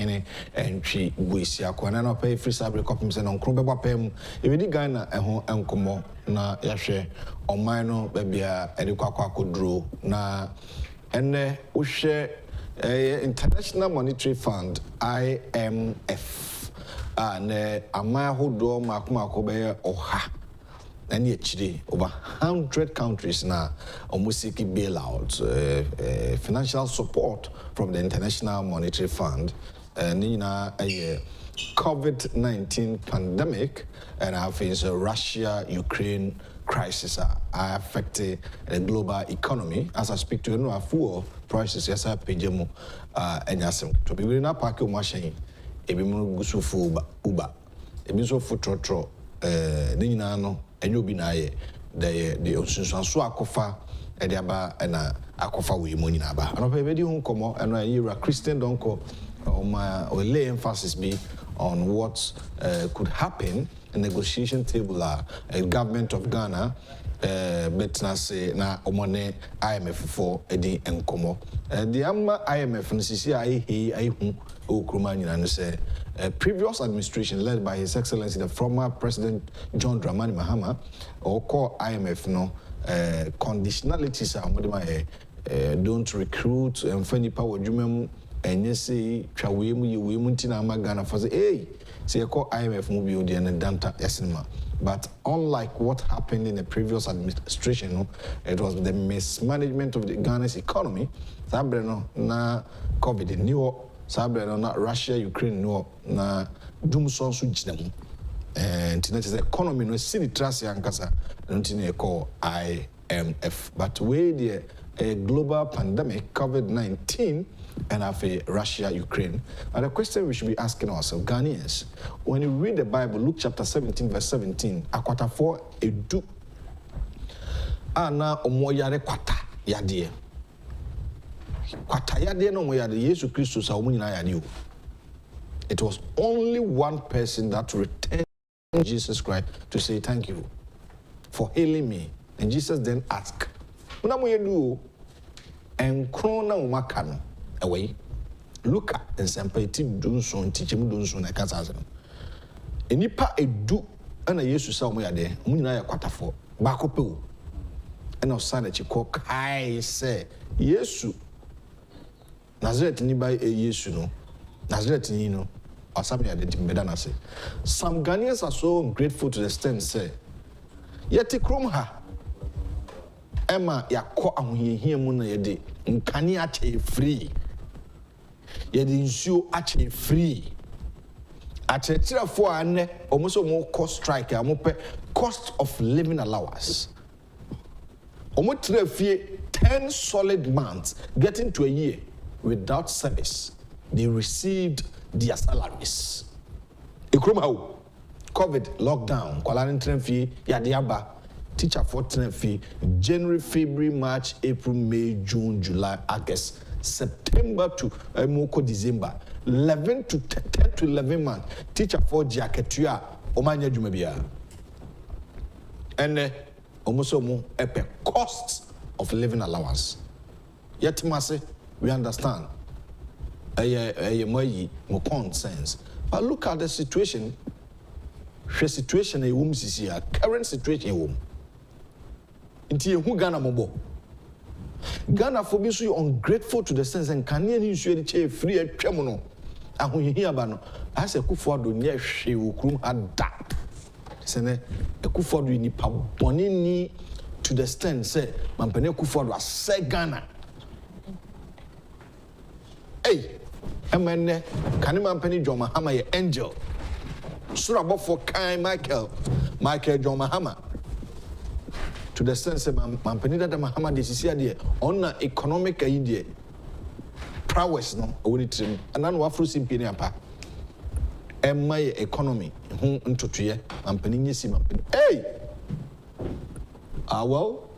and she Guisia, Quanano pay free sabre copies and on Krumba Pem, if you Ghana and home and Kumo, na Yashe, or Mino, baby, Edukaka Oduro, na and Ushe International Monetary Fund, IMF, and Amaya Hodo Makuma Kobe Oha. And yet, over 100 countries now are seeking bailouts, financial support from the International Monetary Fund. And in a COVID-19 pandemic, and I think the Russia-Ukraine crisis are affecting the global economy. As I speak to you, four prices yes I pay them and yasem. To be willing to pack your machine, ebi mo gusu fu uba, ebi so fu trotro, nina no. And you'll be nigh the Osunsan so akofa and the aba and akofa we money naba. And I pay home come and you're a Christian don't call or lay emphasis be on what could happen in negotiation table a government of Ghana but na say na omone IMF for edi enkomo the amma IMF nsisi ai hu okruma nyina no say previous administration led by His Excellency the former President John Dramani Mahama or call IMF no conditionalities don't recruit and funny power jumem and you say trawemu ye muntina magana for say hey say call IMF movie odi and danta yasinma. But unlike what happened in the previous administration, it was the mismanagement of the Ghana's economy. Sabreno na COVID new, sabreno na Russia Ukraine new na dumson su jinemu. And it is the economy no city trust yankasa don't call IMF. But with the a global pandemic, COVID-19, and after Russia, Ukraine. And the question we should be asking ourselves, Ghanaians, when you read the Bible, Luke chapter 17, verse 17, akwata 4, edu, ana omoyare kwata yade. Kwata yade no omoyare, Yesu Christus sa omu nyina yade o. It was only one person that returned Jesus Christ to say thank you for healing me. And Jesus then asked, una mo yedu o, enkron na umaka no. Away, look at and sampaiti dunson, teaching dunson, a casas. Enipa edu, and a yesu saw me a day, Munaya Quatafo, Bacopo. And outside that you call I say, Yesu Nazareth ni by a yesu no, Nazareth ni no, or something identical bedana say. Some Ghanaians are so grateful to the extent say, yet chrome ha. Emma ya ko ahuye hia mu na yede nkani ache free yede nsuo ache free achechirafo ane omuso mo cost strike amope cost of living allowance omotrafie 10 solid months getting to a year without service they received their salaries ikroma COVID lockdown kwala ntrafie yade aba teacher for fee January, February, March, April, May, June, July, August, September to December, 11 to 10 to 11 months. Teacher for Jacketua, Omanya Jumabia. And almost a cost of living allowance. Yet, Mase, we understand. More concerns. But look at the situation. The situation a woman is here, current situation a woman. Inti who Ghana mobo. Ghana for being so ungrateful to the sense and Canadian usually chair free a tremono. And when you hear about no, as a akufo-addo near she will come at that. Sene akufo-addo ni pabonini to the stand say Mampene akufo-addo a say Ghana. Hey, Emene Kani Mampene John Mahama ye angel. Surabo for Kai Michael John Mahama. To the sense of Mampenida de Mahama, this is here on economic idea. Prowess, no, and then what fruits in Piniapa. And my economy, whom into 2 years, Mampenini si Mampen. Hey! Well,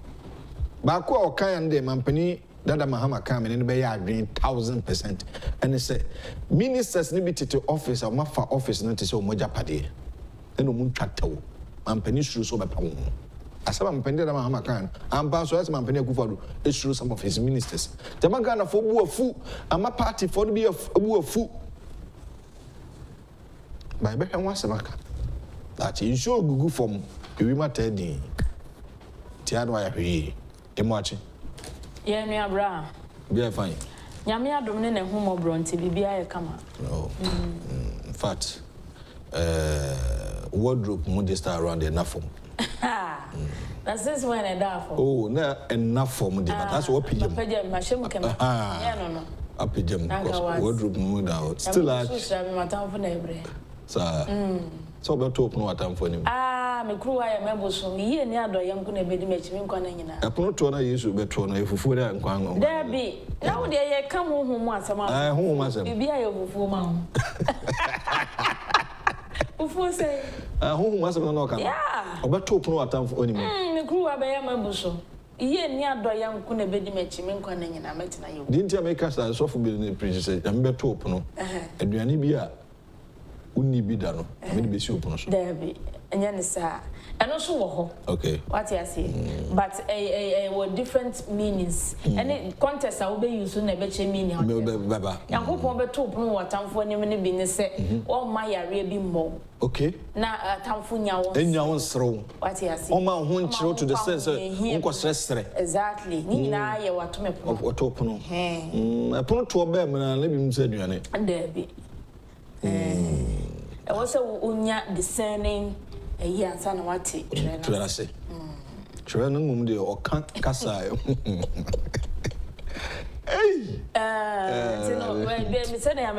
Bako or Kayan de Mampeni, Dada Mahama come and anybody agreeing 1000%. And they say, ministers limited to office or Mafa office, not to say Moja Padi. And no moon chateau. Mampeni should so by Pong. As I'm pending on Mahamakan, I'm bound to ask Mampene Akufo-Addo issue some of his ministers. The Magana for Bua Fu, and my party for to be a Bua Fu. by be and once maka that you show gugu from we matter di tiano ya hwe emoachi ye nua bra be fine nyame adom ne humo bronti bibia ye kama no in fact wardrobe modest around the enough form that's this when I die for oh na enough form the that's what pijam mashemu kema yeah no apijam because wardrobe mo down still at so be top no atam for nim me kruwa ya meboso me ye ni adoyam ku na bedi machimi nkwa na nyina epono to na yesu be to na efufu na nkwa ngo dabi na wo de ye ka ho mu asama ho mu asama bibia ye fufu ma ho fufu say ho mu asama na ka yeah obe top no atam for nim me kruwa be ya meboso iye ni adoyam ku na bedi machimi nkwa na nyina metina ye di ntia me ka sa so for be ni preach say am be top no aduane bi a unni bi da no me be si opono so dabi enya ne sa eno so wo ho okay what you say but what different meanings any context I will be use na be che meaning baba yankopon be to opono watamfo nim ne bi ne se o ma yare bi mo okay na atamfo nya wo enya wo nsrew what you say o ma ho nchiro to the sense unko sresre exactly ni na ye watome po to opono opono to oba me na bi mse aduane dabi I was unya discerning a year and son what say. Children mum de or can't cassa. Hey, said I am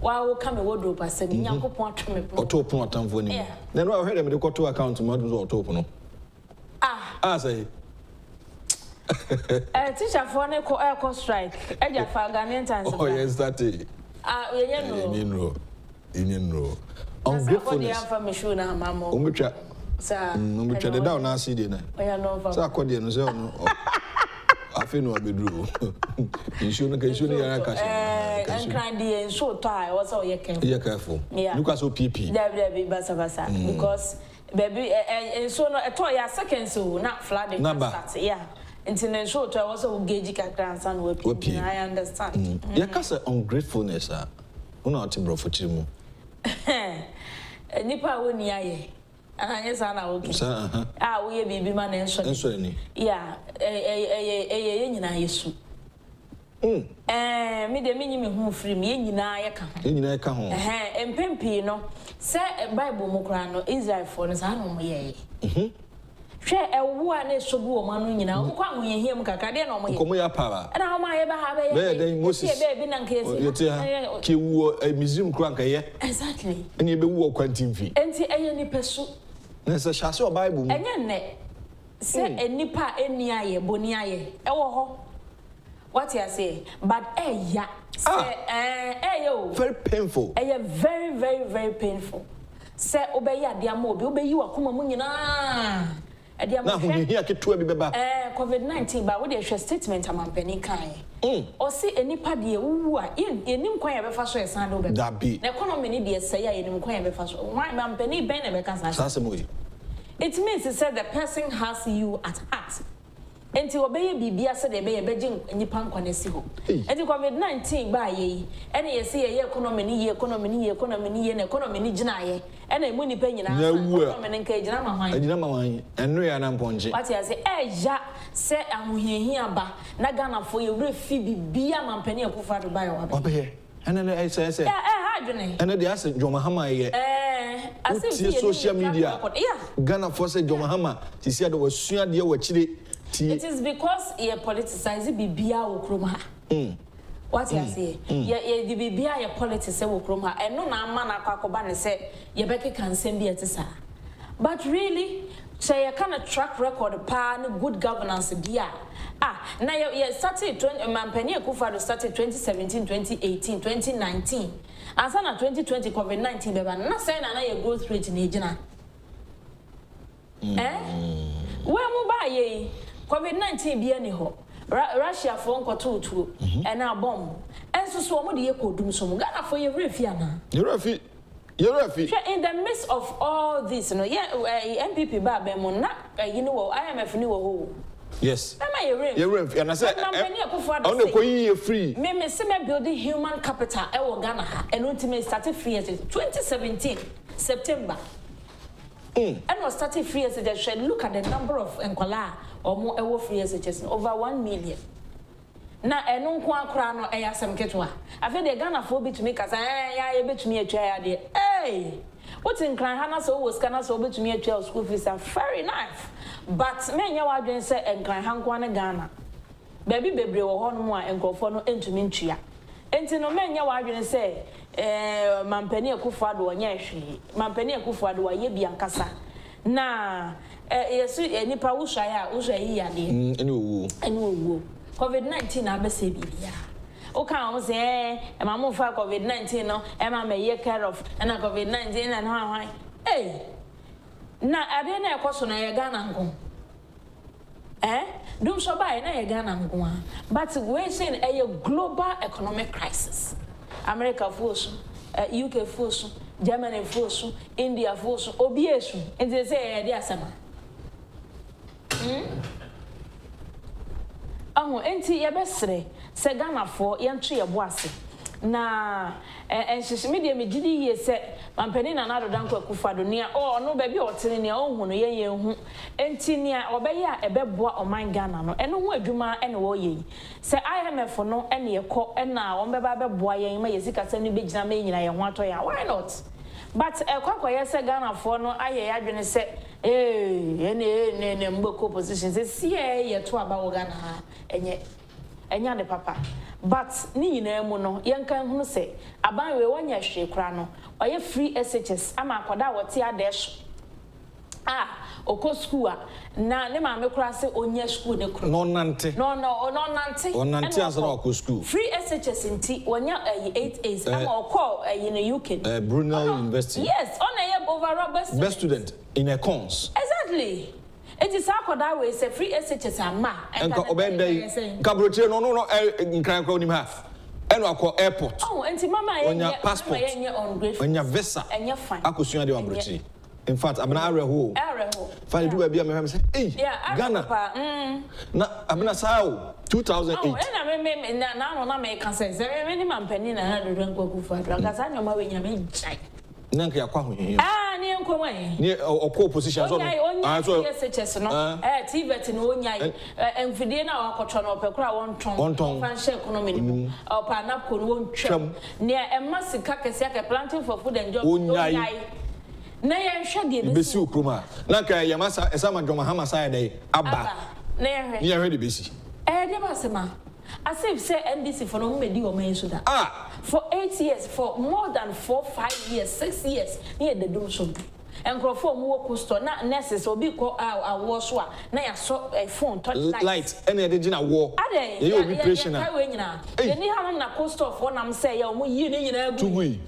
why will come a wardrobe as a young point or to point on for me. Then I heard him to go to account models or to open. I say. Teacher for an echo strike. Agyapong Ghanaian times. Oh, yes, that is. Indian row. Ungratefulness. Umutwa. Umutwa de down na CD na. Sa akodi no se ono. Afi no abedru. Issue no ka issue no yana ka se. And kind the show tie was all you can. You careful. Look at so PP. There be basa because baby and so no to ya second so not flooding start. Yeah. Until show to also gauge kakra san we I understand. Ya ka se ungratefulness ah. Una oti bro for chimu. Nipa woni aye ananye sa na oke we bibi ma na enso ni yeah nyina yesu me de menyi me hu free me nyina ye ka ho empempi no se bible mu kra no Israel for no sa no mo ye hwe ewu a na so bu o ma no nyina wo kwa ahoyehia mu kakra de na o mo ye komo ya para na o ma ye ba ha ba ye be den Moses be bi na nkesi yete ki wu museum kra nka ye exactly eni be wu kwantimfi enti eye ni pesu na se hase o bible mu enye ne se enipa eni aye boni aye ewo ho what you say but ya se yo very painful very very very painful se obeyi ade ama obi obeyi wakoma mu nyina na hu hia ketua bi beba COVID-19 ba we dey share statement amampani kan o si enipa de wu a enim kwan ya befa so esan do be da bi na economy ni de say ya enim kwan ya befa so amampani ben na be kan sa mo yi it means it said the person has you at heart enti obeye bibia se de be beje nipa nkwa na si ho enti COVID-19 ba ye ene ye se ye economy ni ye na economy ni gina ye ene emu nipa nyina economy ni nka gina ma hwan enu ya na mponje what you say eja se ahuhiahia ba na Ghana fo ye wure fi bibia mampani akufo-addo ba ye wa obeye ene le say ha dwene ene de ase Jomahama ye ase social media Ghana fo se Jomahama ti si ade wasua de wachire. It is because you politicize bibia wo krom ha. What you say? Ye the bibia ye politics wo krom ha. Eno na ama na kwakoba ne se ye beke kansem bi etisa. But really, say you kind of track record pa ne good governance dia. Na ye started mampani akufo-addo started 2017, 2018, 2019. Asa na 2020 COVID-19 beba na say na ye growth rate ni gina. We mu ba ye COVID-19 bi ani ho Russia for nkoto tuo na bomb enso so mo de ye kodum so mo Ghana for ye refi ana ye refi in the midst of all this no MPP ba be mo na yi ni wo IMF ni wo ho Yes. Mama you and I said on the way free. Me say me building human capital e Ghana ha and ultimately started free as 2017 September. And was started free as look at the number of enkwala or more free as over 1 million. Na eno nko akra no eyasem ketwa afi de Ghana fo bi tumi kasa ya betumi atwa ya de what in cry hana so was kana so betumi atwa school fees are very nice but me nya wadwen say enkran hanko na Ghana baby bebre wo ho no mu a enkofo no entumi ntwa enti no me nya wadwen say mampani akufo-addo onya hwe mampani akufo-addo wa ye bia nkasa na yesu nipa wo hwa ya wo hwa yi ya de eni owo COVID-19 na be se bibia o kan o say e ma mo fa COVID-19 no e ma me ye care of na COVID-19 na hwan na ade na ekoso na ye Ghana nko dum so ba na ye Ghana nko but we say a global economic crisis America force UK force Germany force India force obi esu enti say e de asama enti yebesre se Ghana fo yentwe yebo ase na enhyehyɛ media megidi ye se mampani na nado danko akufo-addo nia no ba bi otene nia ohunu yen hu enti nia obeye a ebeboa oman Ghana no eno ho adwuma ene wo ye se IMF no ene yekɔ ena won beba beboa yen ma yesika sɛ no begina ma nyina yen ho atɔ ya why not but kwakoye se Ghana fo no aye adwene se ene mboko position se sie ye to aba wo Ghana ha enya de papa but ni nyina mu no yenkan hunu se aban we wanya hwe kra no oye free SHS ama akoda wote adesh oko school na ne ma me kra se onya school ne kro no nante ansa na oko school free SHS nti wonya 8 A's ama oko in the UK Brunel University yes on a overall best student in a cons exactly. It is akoda we say free SHS ama enka obende kabroche no nkran kwa onim half eno akọ airport enti mama onya passport onya visa enya fine akosua de wabroche in fact abna areho fine do bia me say Ghana na abna sao 2008 na me kan say me mampani na do nkwa akufo-addo akasa nyoma we nya me jai nanka yakwa hohihia ni enkomwe ni okọ position so so SHS no TVET no onyai emfidie na wakotwo no opekura wonton financial economy ni opa napko no wontwam ni emma sika kese aka planting for food and jobs onyai na yenhwe de besi okroma nanka yamasa esama dwoma hamasa dey aba na yenhwe ni yenhwe de besi de basema as if say NDC for no medi o man so that for 8 years for more than 4-5 years 6 years near the dom so enkrofo mu wo store na nurses obi ko awo so na ya so phone touch light ene de gina wo ye obi operation na we nyina ye ni ha na ko store for nam say ya omo yi ni nyina agu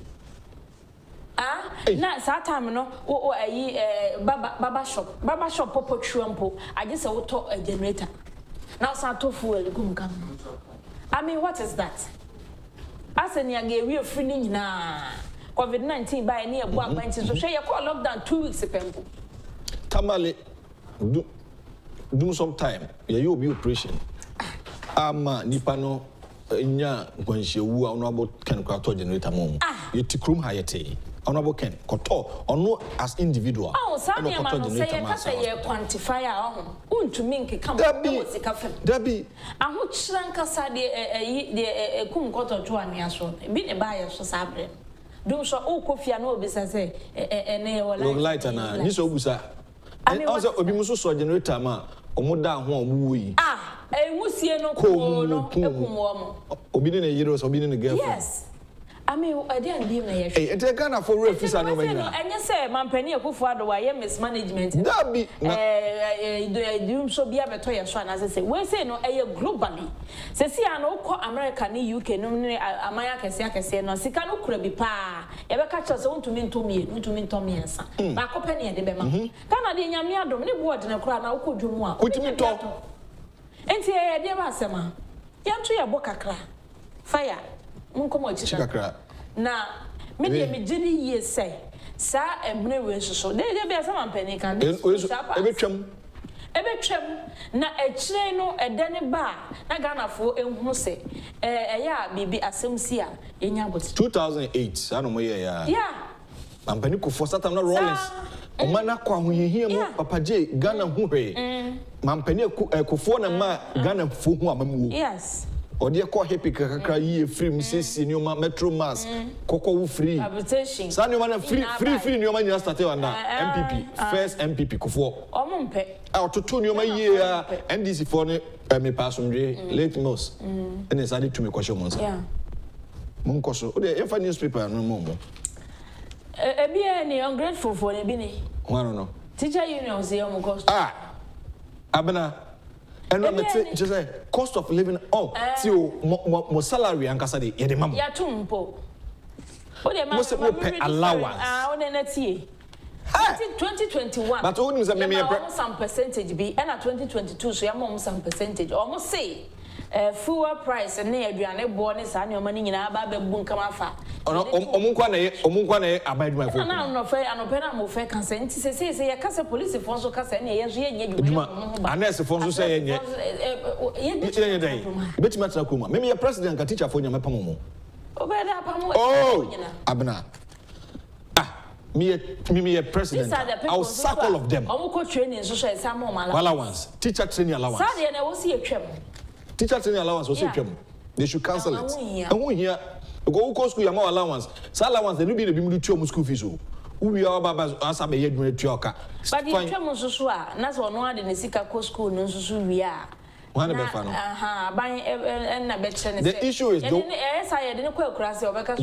na sa time no wo ayi baba shop popo twampo age se wo to generator now santo fuel gum kam I mean what is that asenia ge we free ni nyina COVID-19 by any abo abanti so hwe ye call lockdown 2 weeks pempo tamale do some time ye you be operation ama nipa no nya gwanhyewu a ono abo kan kwa to generator mom ye tikrum ha yete ono abo ken koto ono as individual sami ma no say ye kasa ye quantify a ho untumi nkeka mo sika fem dabi aho chiran kasa de kum koto to ania so bi ne ba ye so sabre dum so o kofia na obi say ne wala light na ni so obusa also obi muso so generator ma omoda ho omo yi musie no ko no ekumo mo obi ne yiro so obi ne girlfriend yes I mean, I didn't give me a hey, it's Ghana for real officer no many. And you say, Mampani akufo-addo why mismanagement. That be do so be able to your as I say. We say no globally. Say see I know ko America ni UK no amaya kese no sika no kura bi pa. E be catch us want to mean to me ensa. Ba ko penny e de be ma. Ghana de nyame adom ne board na kura na wo kodwomu a. Kotimi to. Enti e de ba asema. Yanto ye bokakra. Fire. Munkomo chikakra na me de me gidi ye say sa emne we so de be some mampani kan e betwam ebetwem na echire no edane ba na Ghanafo enhunu se eya bibi asemsi a yenya abot 2008 ano ye ya ampani ko for satam na Rollins omana kwa hohihia mu Papa J Ghana hu hwe mampani akufo na ma Ghana fo hu amamuo yes odi ko happy kakra yi free sisi ni ma metro mass koko wu free habitation sa ni ma na free ni ma nyina start na MPP first MPP kufo omumpe ototo ni ma yi NDC for ne me pasomdwe late most ene sa dey to me question monsa mon koso o dey efa newspaper no mo ebi any ungrateful for ne bi ni no teacher union say o mo cost abena and no me say cost of living ti mo salary ankasa dey ye dey mam ya tumpo o dey mo pay allowance o dey na tie 2021 but o nim say me some percentage bi and 2022 so ya mom some percentage almost say fuel price na aduane bo ne sa ne o mani nyina ba bebu nkama afa omunkwa na abaduma fo na no fe anope na mo fe kan se nti se ya kasa police fo so kasa na ye so ye nya dwuma anes fo so se ye nya ye dey betima tra kuma me ye president ka teacher fo nya mepam mo obeda pam abna me a president I'll sack all of them training so say some allowance teacher training allowance say na wo see atwam teacher training allowance was atwam they should cancel it and who here go school ya allowance say allowance they no be mu tuo school fees o we are baba asa be yedun tuoka but the atwam so a na so no ade ne sika ko school no so wi a one be fa no ban na be chere ne the issue is do say de ne kwa kurase obeka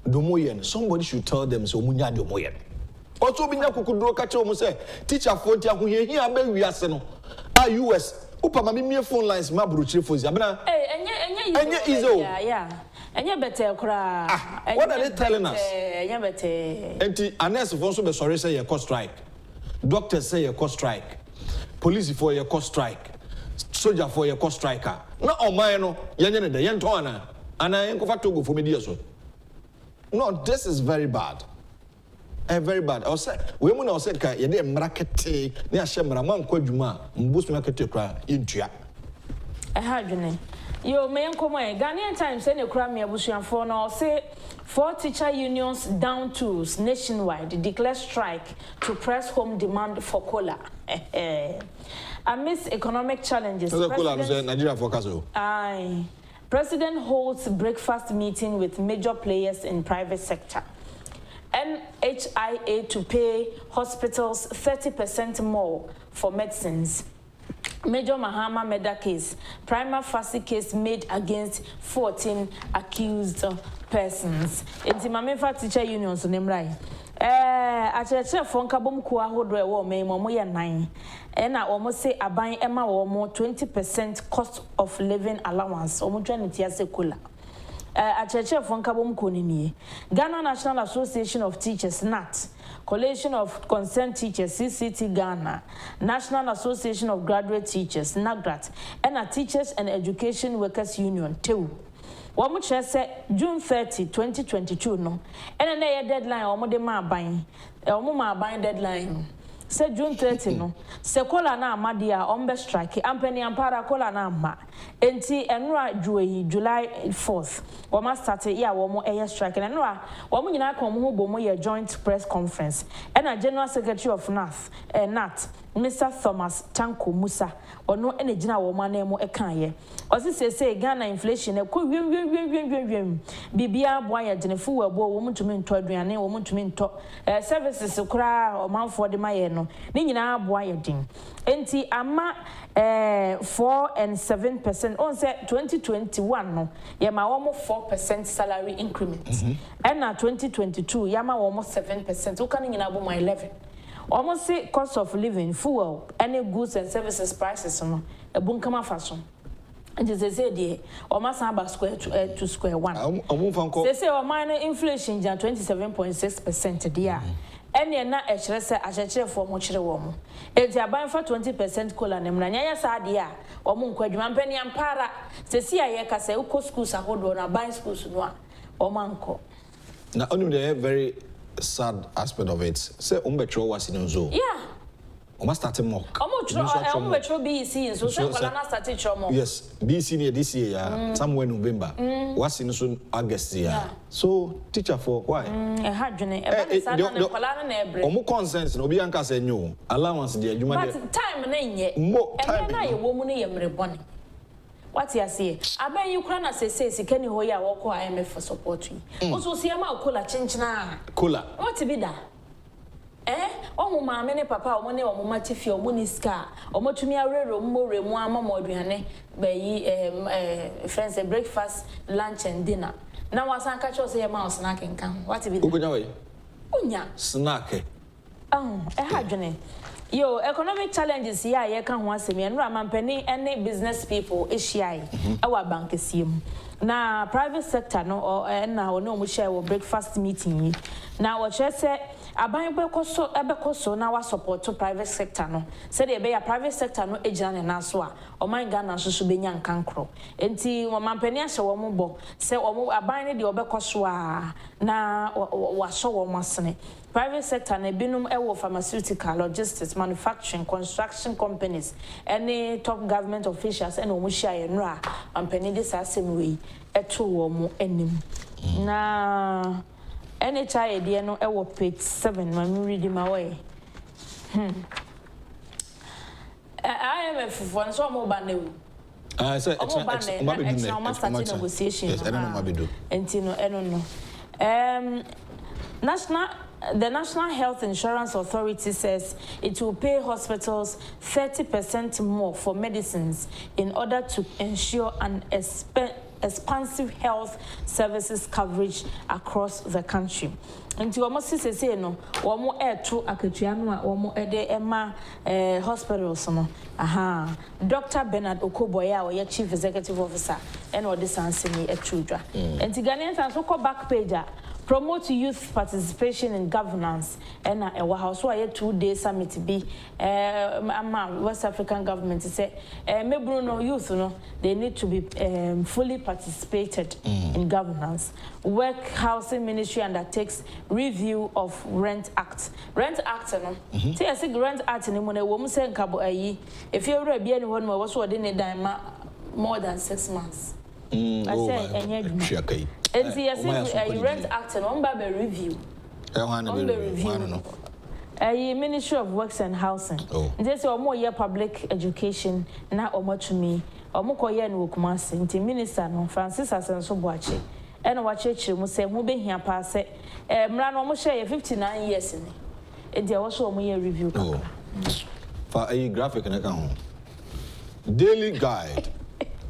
do moyen somebody should tell them so munya do moyen oto binya kukuduro ka che o mu say teacher for ti ahohia ba wiase no US upa ma me phone lines ma buruchire phones abena enye izo enye better kra what are they telling us enye better enti anes for so be sorry say your cost strike doctors say your cost strike police for your cost strike soldier for your cost striker na o man no yenye ne de yenton ana yenkofa togo for media so. No, this is very bad. Very bad. I say we mu na say ka ye dey mrakete na ahye mrama nkwadwuma mbus mrakete kra yentua. Ha dwene. Yo me enkomo e Ghanaian Times say ne kra me abusuanfo na say 4 teacher unions down tools nationwide declare strike to press home demand for cola. Amidst economic challenges. Nigeria focus. Aye. President holds breakfast meeting with major players in private sector. NHIA to pay hospitals 30% more for medicines. Major Mahama murder case. Prima facie case made against 14 accused persons. Intimamefa teacher unions nemrai. Acheche fonka bom ku ahodo e wo me mo ye nan na omo say aban ema wo mo 20% cost of living allowance omo twa tia sekula acheche fonka bom ku ni Ghana National Association of Teachers NAT, Coalition of Concerned Teachers CCT Ghana, National Association of Graduate Teachers NAGRAT and Teachers and Education Workers Union TEU. Womu say June 30, 2022 no. And then deadline omo de ma ban. Omo ma ban deadline. Say June 30 no. Se kola na amade a ombe strike. Ampani ampara kola na ama. Enti enura July 4th. Woma start ya womo strike. Enura womo nyina ka omo ho bomo ye joint press conference. And a General Secretary of NAT Mr. Thomas Tanko Musa ono ene gina wo manemo ekaye osi say Ghana inflation ekọ wiem bibia boa ya genefu we bo wo mutumi nto aduane wo mutumi nto services kura o manfo de maye no ni nyina boa ya din enti ama 4 and 7% on say 2021 no ye ma wo 4% salary increment and na 2022 ya ma wo 7% wo kan nyina bo 11. Almost say cost of living, fuel, any goods and services prices, no, a bunkama fashion. And as I said, dear, almost about square to square one. They say our minor inflation is 27.6% dear. And you're not a shredder as a chair for much the woman. It's a buying for 20% cola and Nanya Sadia, or Munquadman Penny and Para. They see a yaka say, Uko schools are hold on a buying schools or manco. Now, only they have very sad aspect of it. Say umbetro was in zo. Yeah. Almost starting mock. BC so started chomo. Yes, BC near this year, somewhere November. What's in soon August year. So teacher for why? A hardjune, a consensus, no Bianca said no. Allowance dear, you might time yet. More time. A woman bonny. What you say? I bet you can say, can you hoya walk IMF for supporting? Also, see a mouth cola change na. Cola. What to be that? Oh, my many papa, money or matifi or muniska, or motumia rero, more, more, by friends, a breakfast, lunch, and dinner. Now, I can't catch us a mouse snacking come. What to be the Unya snack? Oh, a hardjune. Yo, economic challenges here, you can once me and Raman Penny, any business people, Ishai, our bank is him. Now, private sector, no, or now, no, we share breakfast meeting. Now, what you say, I buy Ebecoso, now I support to private sector, no. Said they be a private sector, no, agent and Aswa, or my gun and Susubinian cancro. And see, one man penny, so one more, say, or I buy the Obecoswa, now, was so almost. Private sector ne binum ewo pharmaceutical, logistics, manufacturing, construction companies, any top government officials and omusha yenra and penny this same way eto wo mo enim. Na NHI idea no ewo page 7 my read my way. IMF for so mo ba newu. I say negotiation. Yes, I don't know what Entino, I don't know. The National Health Insurance Authority says it will pay hospitals 30% more for medicines in order to ensure an expansive health services coverage across the country. Nti omo sise no omo eto akatua no a omo ede ema hospitals no aha Dr. Bernard Okoboye a oye chief executive officer and odi sanseni etudwa. Nti Ghanaians so call back page promote youth participation in governance and a house so a 2-day summit be West African government say me Bruno youth no they need to be fully participated in governance. Work Housing Ministry undertakes review of Rent Act no say I say Rent Act ni mo na wo mu say nkabo ayi if you re bia ni ho no was so de ne dan ma more than 6 months. I say enye and see, a Rent Act and on by review. A Ministry of Works and Housing. There's a more year public education, not or much me, or Mokoya and Wukumasi, Minister no Francis and so watching. And watch it, must say, moving here pass it. Mran almost share 59 years in it. And there also a year review. For a graphic and account. Daily guide.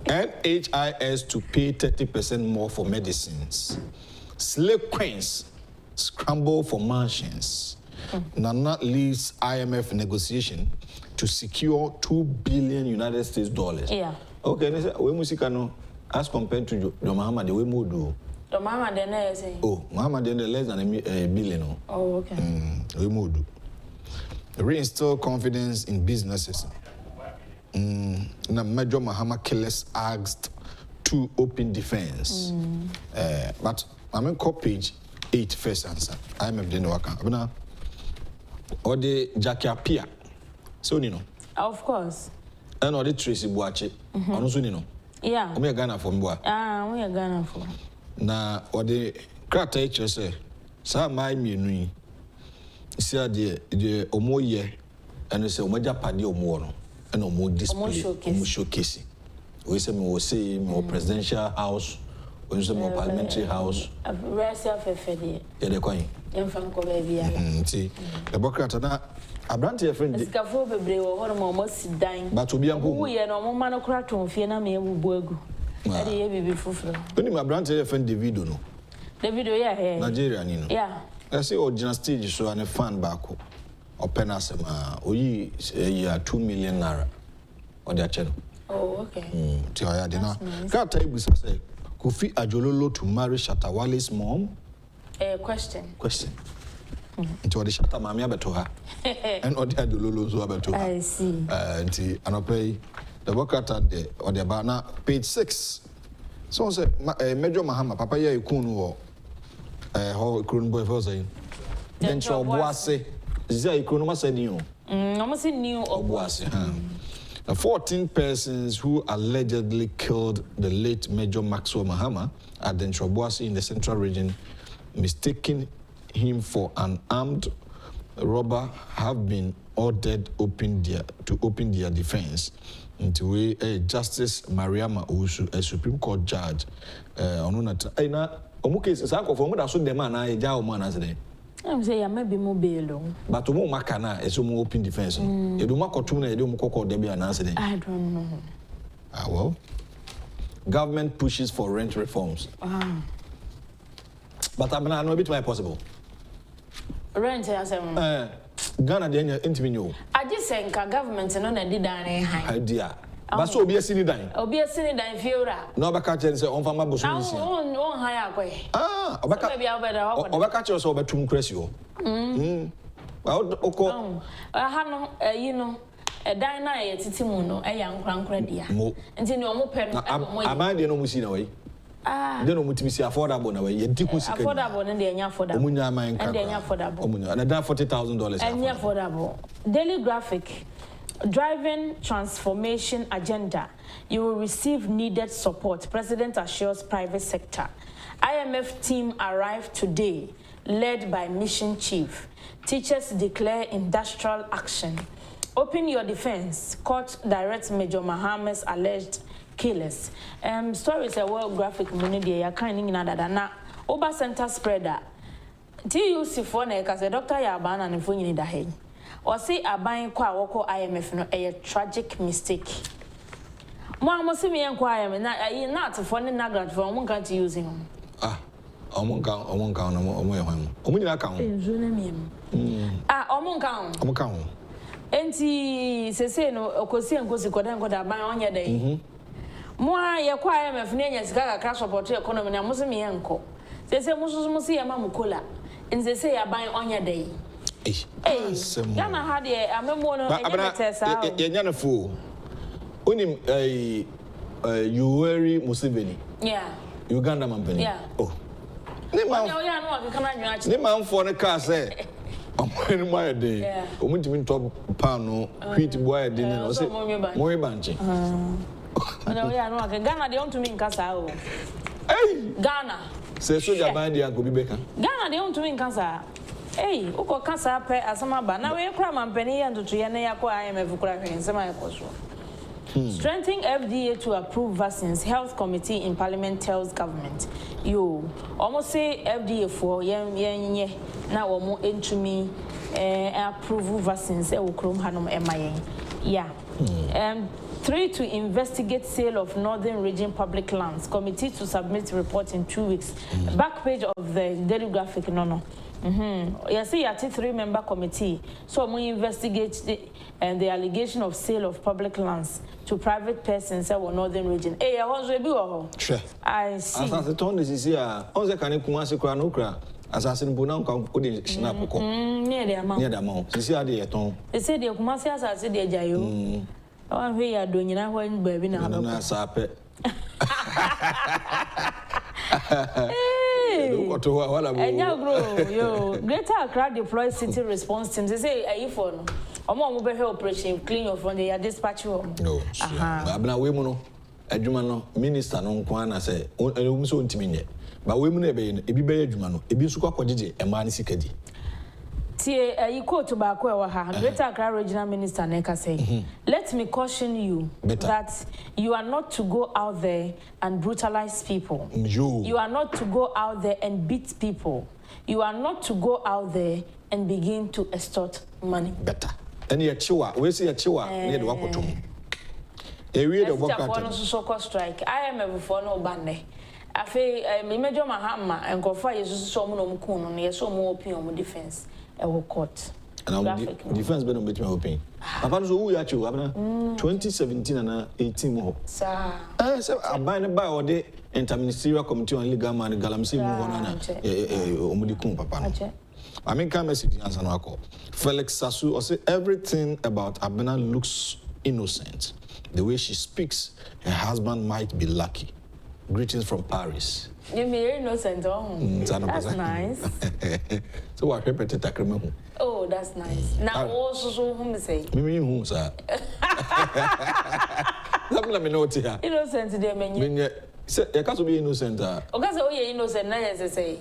NHIS to pay 30% more for medicines. Slave queens scramble for mansions. Nana leads IMF negotiation to secure $2 billion United States dollars. Yeah. Okay, we musicano as compared to the Muhammad, the way we do. The Muhammad then say. Oh, Muhammad then less than a billion. Oh, okay. We do. Reinstill confidence in businesses. Major Mahama killers asked to open defense. But I'm in page 8 first answer. I'm a dinner or the Jackie Apia. So, you know. Of course. And or the Tracy Boache. Also, you know. Yeah. We are Ghana for Mboa. We are Ghana for. Na or the crater teacher say, Sir, my me, see the Omoye and say, Omaja Padi Omono. And no more display, more showcase. We say more say more presidential house, we say more parliamentary house. Rest of FD. Yeah, the coin. From Kobe. See, the Democrat na Abrante friend. The scaffold be almost dying. But to be a we are no man crack on Fiena me buego. That ye be fufu. Only my Abrante friend Davido no. Davido yeah. Nigeria you know. Yeah. I say original stage so and a fan back. Open asema oyi 2 million naira on their channel. Oh, okay. Ti oya de na. Can't tell you say Kofi Ajololo to marry Shatawale's mom? Question. Into the Shatta mami abeto ha. And Odi Ajololo so abeto ha. I see. Nti anope the workout and the or the bana page 6. So say Major Mahama papa ya ikunu wo ho ikunu boy for say. Then cho boase. Is there a chronoma said you? Almost new Obuasi. 14 persons who allegedly killed the late Major Maxwell Mahama at the Obuasi in the Central Region, mistaking him for an armed robber, have been ordered to open their defense. Into Justice Mariama Owusu, a Supreme Court judge, I'm saying maybe more bail. But to more Makana is more open defense. You do Makotuna, you don't call Debbie an answer. I don't know. Well, government pushes for rent reforms. But I'm not a bit more possible. Rent, I say, Ghana, the interview. I just think government and on a did idea. But so be a silly dime. Or be a silly dime, Fiora. No, Bacatch and say on Fama Bush. On higher way. Maybe I'll better. Bacatch or so, but to Crescio. Well, I have no, you know, a diner at Titimuno, a young crown credit. And then your pen. I mind the no Musino way. Then we to be affordable now. You affordable and then affordable. And then affordable. And then $40,000. And affordable. Daily Graphic. Driving transformation agenda. You will receive needed support. President assures private sector. IMF team arrived today, led by mission chief. Teachers declare industrial action. Open your defense. Court directs Major Mahama's alleged killers. Stories are well graphic money. Are kind in another na Oba center spreader. TUC for because the doctor Yabana and Funny da head. Or say a buying qua woko IMF no a tragic mistake. Mama see me inquire me not for the nagrad for one country using him. Omon count. Omon count. Enti se no okosi enkosi kodan koda ban onye dey. Mo a ye kwa IMF ne nya sika ka support economy na mo se me enko. Se mo se ye ma mukola. Nse se ya ban onye dey. Ghana had a memo no a fool. Unim Yoweri Museveni. Yeah. Uganda man. Yeah. Oh. Ne man for the car say. I'm wearing my day. Yeah. To top pano, wheat boy dinner or say more banchi. Ghana they want to mean Casa. Hey! Ghana. Say so your band and could be back. Ghana they want to mean Casa. Hey, uko Casa pe asama ba. Na we kra man penny and to triane yako IMF kra hwen sema yakoso. Strengthening FDA to approve vaccines. Health Committee in Parliament tells government. You almost say FDA for yen na omo entumi approve vaccines e wokrom hanom emayen. Yeah. 3 to investigate sale of Northern Region public lands. Committee to submit report in 2 weeks. Back page of the Daily Graphic no. Yes, see, 3-member committee. So we investigate the allegation of sale of public lands to private persons in Northern Region. Hey, I was sure. I see. As I told this is here. On the can Kumasi Kranokra. Assassin Bunam could snap. Near the amount. This year they aton. They said the Kumasi as the Jayo. Oh, we are doing now when baby now. Greater Accra deploy city response teams. They say, "Are you for no? Omo mobile operation clean your phone. They are dispatch home." No. Abna we muno. Adwuma no minister no nkwan na say, "Enu so ntimi nye." Ba we muno ebe ebi be adwuma no. Ebi nso kwa kwagege ema ne sikadi. Tie you quote back where Greater Accra Regional Minister Neka say, "Let me caution you that you are not to go out there and brutalize people. You are not to go out there and beat people. You are not to go out there and begin to extort money." Better. And ye chiwa, we see a chiwa near the wakotum. A real of what so strike. I am ever for no bande. I feel Major Mahama and Kofa is so muno near so more opium defense. Court. And our defense been on between open. Upon so we are 2017 and 18 more. Sir, I bind by all day interministerial committee on legal man galamsi Omudikun Papa. I mean, come message answer no call. Felix Sasu or say everything about Abena looks innocent. The way she speaks, her husband might be lucky. Greetings from Paris. You're innocent. That's nice. So what repeated takrema? Oh, that's nice. Now also so whom say? Me who sir. Let me know here. Innocent dey menye. Say you can't be innocent. Okay, so you're innocent na yes say.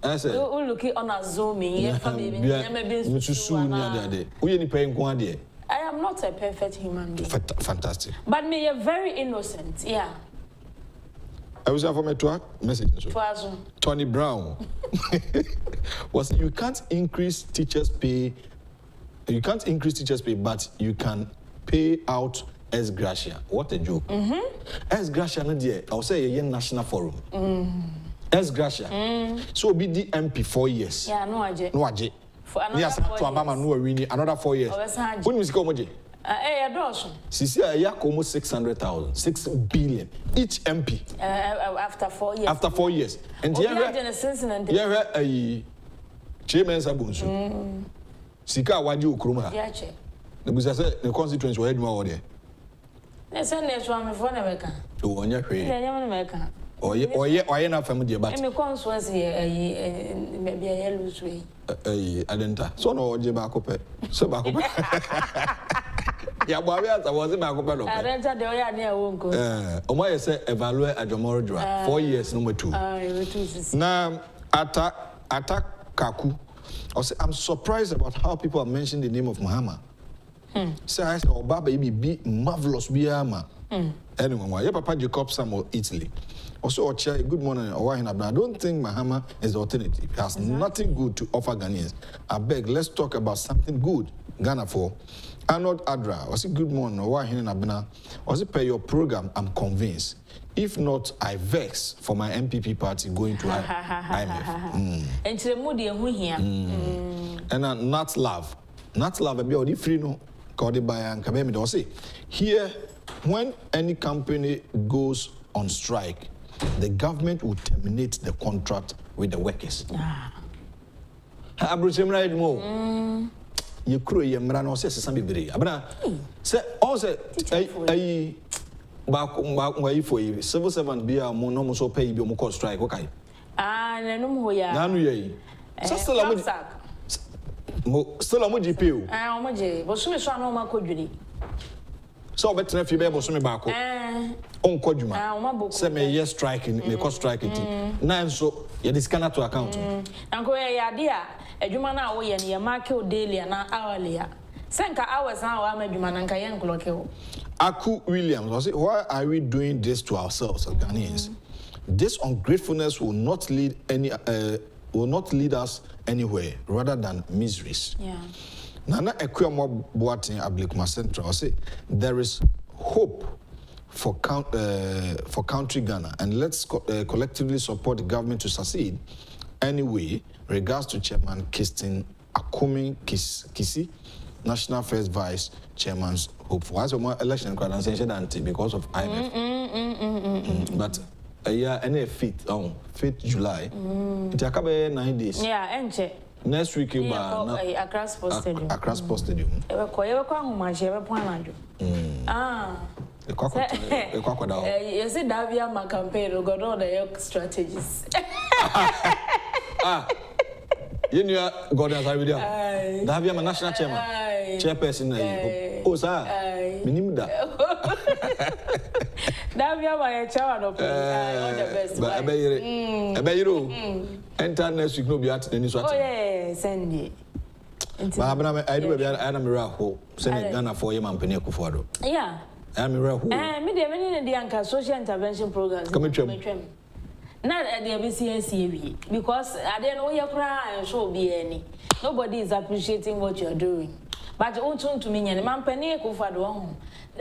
I said. You look on a zooming, you family be I am not a perfect human being. Fantastic. But me you're very innocent. Yeah. I was for my message. Tony Brown. Was you can't increase teachers' pay. You can't increase teachers' pay, but you can pay out ex gratia. What a joke. Ex gratia, I'll say a national forum. Ex gratia. So be the MP 4 years. Yeah, no aje. No aje. For another 4 years. Another 4 years. When we see moje. Adults. Sisi yak almost 600,000, 6 billion each MP. After 4 years. After 4 years. And yeah, a chairman Sabunsu. Sika wadi ukruma. Yeah, che. The business the constituency were more there. Let's send this one before America. Oh, on your way. America. Or na family but me consuls maybe a yellow way. Adenta. So no Jebacope. So Bacope. Yeah, boy, I was in Bacope. Adenta de Oya near Wonko. Omaya say evaluate Agyapong 4 years number 2. Now attack Kaku. I say I'm surprised about how people are mentioning the name of Muhammad. Say I say Oba baby be marvelous biama. Anyway, your Papa Jacob Sam of Italy. Also, good morning. I don't think Mahama is the alternative. It has nothing good to offer Ghanaians. I beg, let's talk about something good. Ghana for Arnold Adra. I say good morning. I say per your program, I'm convinced. If not, I vex for my MPP party going to IMF. And to the moody here. And not love. Not love. Be already free no. Called by and Kabemi. Say here, when any company goes on strike, the government will terminate the contract with the workers. You crew your man says something very. Abana say also a back way for you. Civil servant be a mono so pay you more strike. Okay. No more ya. Nanu ye. Still a GPU. But soon so no could so better if you be able to me back. On Kojuma. Say me yes striking, me cost striking. Now so you discount to account. Uncle ya dear, a Jumana way and your market daily and hourly. Senka hours now I'm a Jumananka young clock. Aku Williams, I say, why are we doing this to ourselves as Ghanaians? This ungratefulness will not lead us anywhere rather than miseries. Yeah. Nana Ekwemo Boating Ablikuma Central, I say there is hope for country Ghana, and let's collectively support the government to succeed. Anyway, regards to Chairman Kirsten Akumi Kisi, National First Vice Chairman's hope for us election because of IMF. But a year and a 5th July. It will 9 days. Yeah, and next week you across Sports Stadium. Across Sports Stadium. You see that we are my campaign. We got all the strategies. You know, God has already done. That we are my national chairman, chairperson. Oh, sir, minimum that. That we are my chairman of all the best. But I bet you, enter next week. No, be at the news. Oh yeah, send it. But I do. I am a miracle. Send it Ghana for your man akufo-addo. Yeah. I'm a miracle. Me the many the anchor social intervention programs. Come Not at the ABCNCAV because I didn't know your cry and show be any. Nobody is appreciating what you're doing. But you want to me and man penny akufo-addo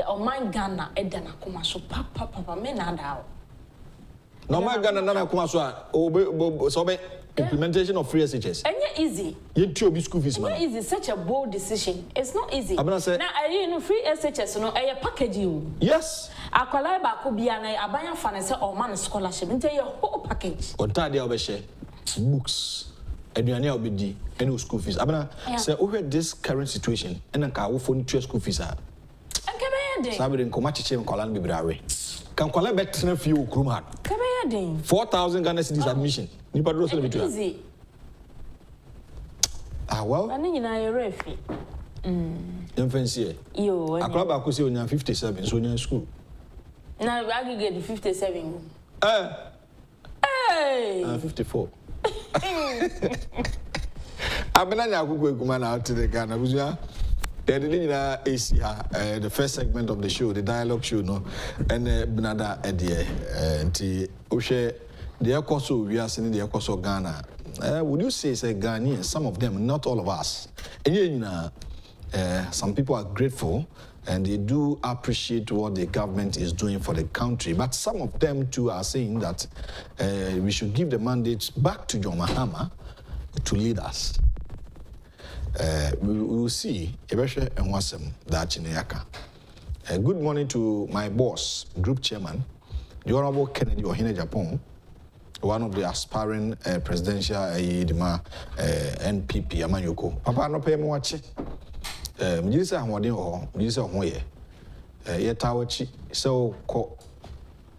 on my Ghana edana kuma so papa me nada. No my Ghana nana kuma so be implementation of free SHS. And yeah, easy. You too school fees man. Easy, such a bold decision. It's not easy. Now I know free SHS no a package you. Yes. Akwalai ba ko bia na abanya fa na say o man scholarship nte your whole package. On tade obe share books. Aduane obedi any school fees. Abana say over this current situation and nka wo phone to school fees a. Anka be yede. Sabe den ko ma chiche nkwala no bibirawe. Kan kwala be tena fie okrum ha. ding. 4,000 Ghana cedis admission. Nipa do so between. Easy. Ah well. Ani nyina ye refi. Fancy. Yo. Akra ba ko say onya 57 so onya school. Na aggregate 57. Hey. 54. Abena nya akukwe kuma na out the Ghana busia. The first segment of the show, the dialogue show, no, and Benada Edie, and Oshe, the Ekoso, we are seeing the Ekoso Ghana. Would you say, Ghanaians, some of them, not all of us, and some people are grateful and they do appreciate what the government is doing for the country, but some of them too are saying that we should give the mandate back to John Mahama to lead us. We will see Ebeshe and Wasem that Chineaka. Good morning to my boss, group chairman, the Honorable Kennedy Agyapong, one of the aspiring presidential NPP Amanyoko. Papa no pay mo wachi. Mjisa hwade ho, mjisa hoye. Yetawachi so ko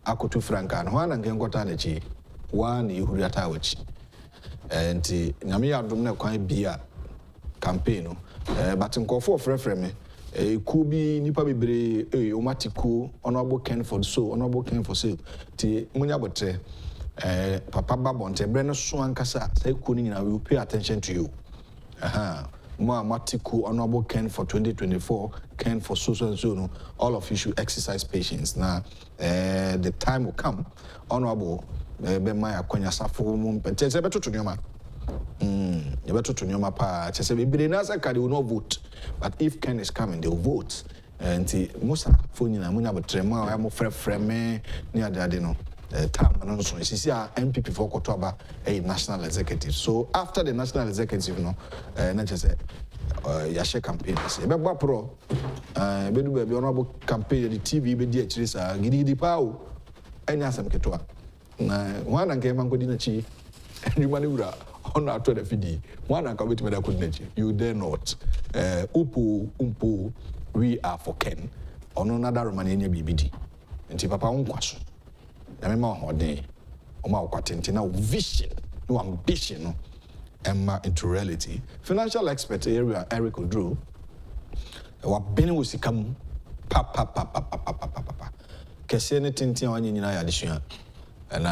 akotu franka no hwana ngenkota na chi wa na ihuru atawachi. Nti nyame adom na kwan bia campaign but nkofo frefre me could be nipa bebre omatiku honorable Ken for so honorable Ken for sale ti munya botre papa babonte bre no so ankasa say ku ni we will pay attention to you mo amatiku honorable Ken for 2024 Ken for so no all of you should exercise patience now the time will come honorable be my akonya safo mu pete se beto to nyoma you better to your mapa. Say we will not vote, but if Ken is coming, they will vote. And most phone in Amuna but trema, I'm a frame near the Adeno. Tam and so is MPP for Kotoba, a national executive. So after the national executive, not just Yashe campaign. Say, Baba Pro, Bedu be honorable campaign, the TV, be the Chisa, Gidi Pau, and Yasam Ketua. One and came and go dinner chief, and you manura. On our 12 FD, one commitment I couldn't you dare not. We are for Ken. On another Romanian BBD. And Papa Unkwash. I remember how day. Oma Quatentina vision, no ambition, Emma into reality. Financial expert area Eric Oduro. What Benny was come papa. Kessian Tintin on in addition. And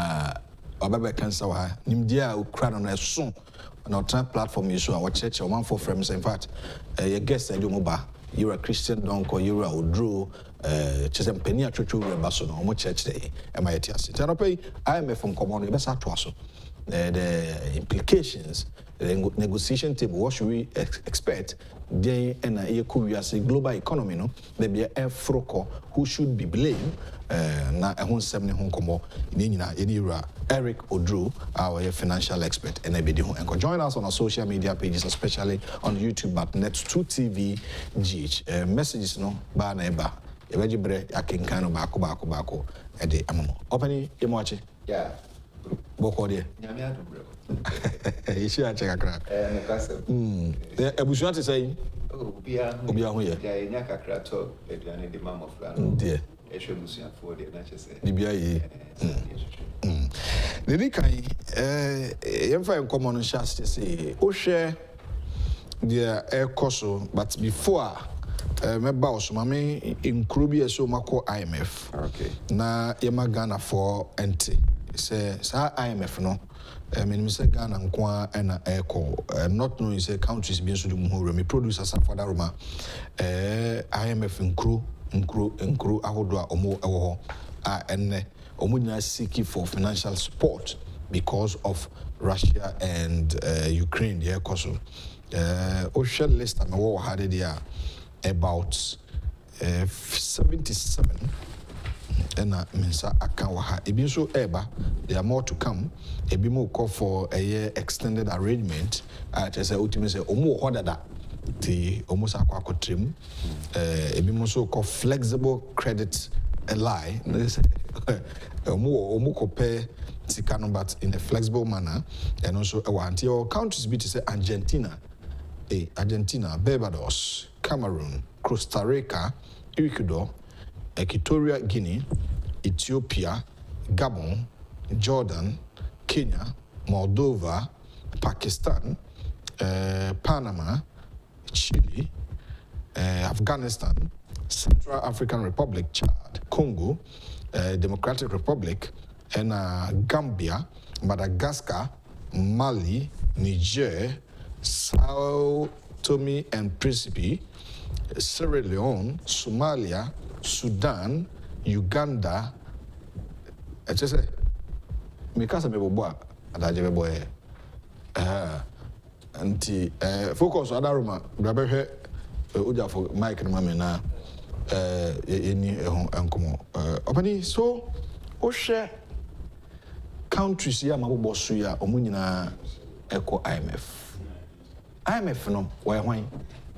Obaba cancer nimdia ukra na so na otra platform you so our church or one for friends in fact your guest Ajomoba you are Christian donko you are Oduro chesem peni atwetwe reba so no mo church dey e ma yeti ase tano pay IMF from common e be sa to aso the implications the negotiation table what should we expect then and a global economy no there be a froko who should be blamed na ehun sem ne hon komo ni nyina yenira Eric Oduro our financial expert and ebedi ho and join us on our social media pages especially on YouTube but Net2 TV GH messages no ba na eba ebeji bre akenkan no baako e de amamo opani yemoache yeah boko de nyame adobre ishi a check akra no kasem ebusuan te say obia ho ye ya nya kakra to eduane de mamofra no de ehwe busuan for de na chese bibia ye the kai yemfa enkomo no shas say o hwe the ekoso but before meba osomame nkuro bi eso mako IMF okay na yema Ghana for ente say sa IMF no me say Ghana nko na echo not knowing say countries be so dum ho me producers for that Roma IMF nkuro ahodo a omo ewo ho a enne omo nyina seeking for financial support because of Russia and Ukraine the ekoso official list am wo had there about 77 and mensa aka wa ha ebi so eba there are more to come ebi mo call for a year extended arrangement at say ultimately say omo ho dada ti omo sa kwa kotrim ebi mo so call flexible credit lie omo ko pay tikano but in a flexible manner and also until countries be to say Argentina Barbados, Cameroon, Costa Rica, Ecuador, Equatorial Guinea, Ethiopia, Gabon, Jordan, Kenya, Moldova, Pakistan, Panama, Chile, Afghanistan, Central African Republic, Chad, Congo, Democratic Republic, and Gambia, Madagascar, Mali, Niger, Sao Tome and Principe, Sierra Leone, Somalia, Sudan, Uganda. I just say, because I'm a boy, and I have a boy. And focus on Aroma, Grabe, Uja for Mike and Mamma, any uncle. Opani, so, Osha countries here, Mabu Bosuya, Omunina, Echo IMF. IMF, no, why?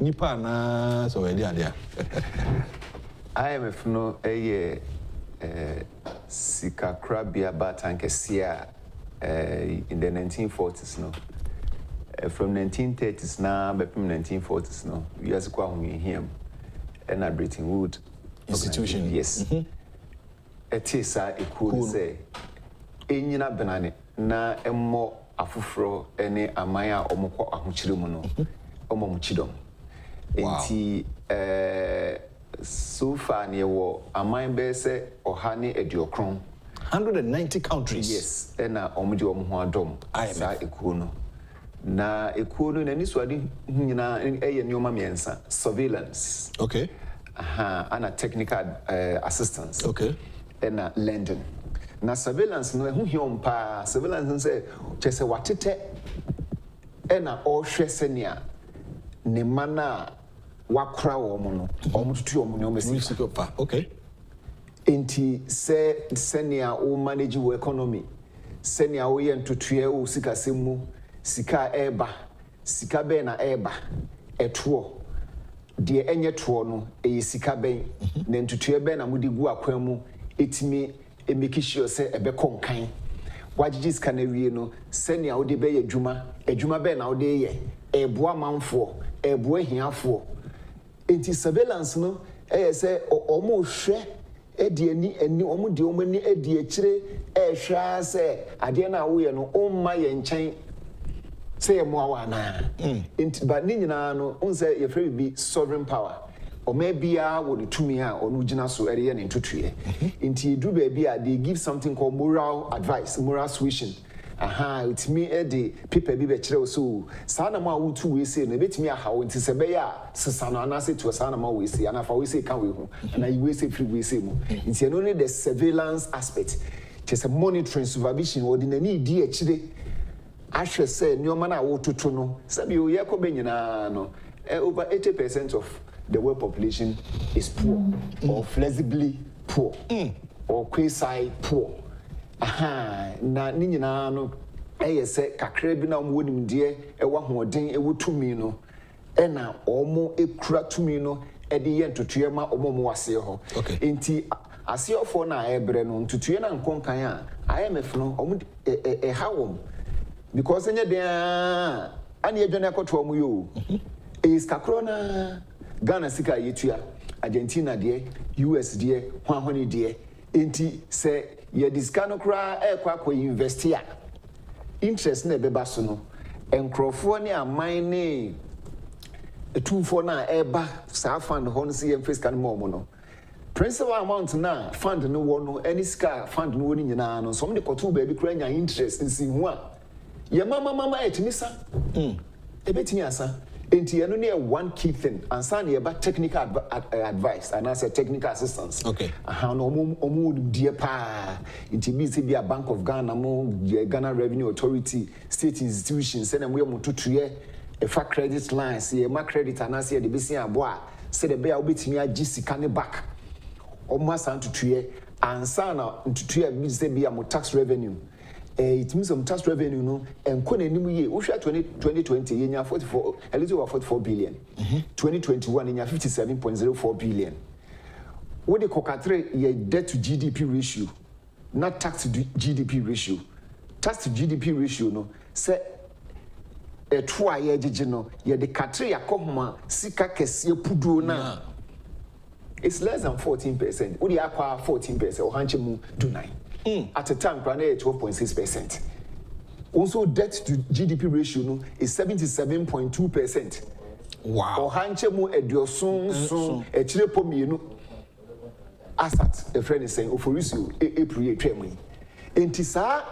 Nipa na so we there. IMF no sika krabia batankesia in the 1940s no. From 1930s na from 1940s no. We as kwa him and a Bretton Woods institution. Yes. It is a cool say. Enyina benane na emmo afufro ene amaya omukọ ahuchire mu no. Omomuchidom. Enti so far near war amine bese ohane ediokron 190 countries. Yes, ena omudi omho adom sa ekuno na ekuno na niswadi nyina eye nyoma miensa surveillance. Okay. Ana technical assistance. Okay. Ena lending. Na surveillance no hu hiom pa surveillance say chese watete ena ohwe senia ne mana wakra wo mo no omututu omo ne omesi. Okay. Enti se senia o manage wo economy senia wo ye ntutue o sika semu sika eba sika be na eba etuo de enye tuo no e sika ben na ntutue be na mudi gu akwan mu etimi emeki sure se ebe konkan wagigi sika na wie no senia wo de be ye adwuma be na wo de ye eboa manfo eboa hiafo. Enti surveillance no say omo hwe edi ani omo de omo ni edi akire hwa say ade na wo ye no omma ye nchen say mo awa na enti ba ni nyina no unse ye free bi sovereign power o ma bia wo de tumi a onu gina so ere ye ne ntotue enti edu ba bia they give something called moral advice, moral suasion. It's me Eddie, people be betrayal so. Sanama will 2 weeks in, a bit me a how it is a bear, Sasana, and I say to a Sanama we see, and if I say, can we home, and I will say free we say more. It's only the surveillance aspect, just a monitoring supervision, or in any DHD. I should say, no man, I want to know. Some you no. Over 80% of the world population is poor, or flexibly poor, or quasi poor. Na ni nyina no se kakra bi na omonim de ewa hoden ewo tumi no na omo ekura tumi no de ye ntotue ma omo wase ho. Enti asiofo na ebre no ntotue na nkonkan a IMF no omo hawom because enye den ani edwane akoto omo yo is kakro na Ghana sika yetua Argentina de US de hwahwani de enti se ye discount kra kwa investia interest na beba so no enkrofo ne aman ne etufo na eba sa fund ho no se ye fiscal mo no principal amount na fund no wo no any ska fund no woni nyina no some de koto ba bi kra nya interest nsi hu a ye mama etimisa ebetimi asa enti eno ne one key thing and san ye ba technical advice and as a technical assistance. Okay. No omu die pa enti bi se bi a Bank of Ghana mo Ghana Revenue Authority state institutions se na mo tutuye e fa credit lines ye ma credit and as ye de bi se abo a se de be a obetimi agi sika ne back omo asan tutuye ansa na tutuye bi se bi a mo tax revenue. It means some tax revenue no and kone ye we 2020 yenya 44 a little over 44 billion 2021 yenya 57.04 billion what the kokatre ye debt to GDP ratio not tax to GDP ratio no say e to aye gege no ye de katre yakoma sika kese puduo na it's less than 14%. Odi akwa 14% or hanche mu do 9. At a time, 12.6%. Also, debt to GDP ratio no, is 77.2%. Wow. Ohanche mu ediosun sun echirepo mienu. Asat, a friend is saying, Oforisu, April, Tremui. Entisa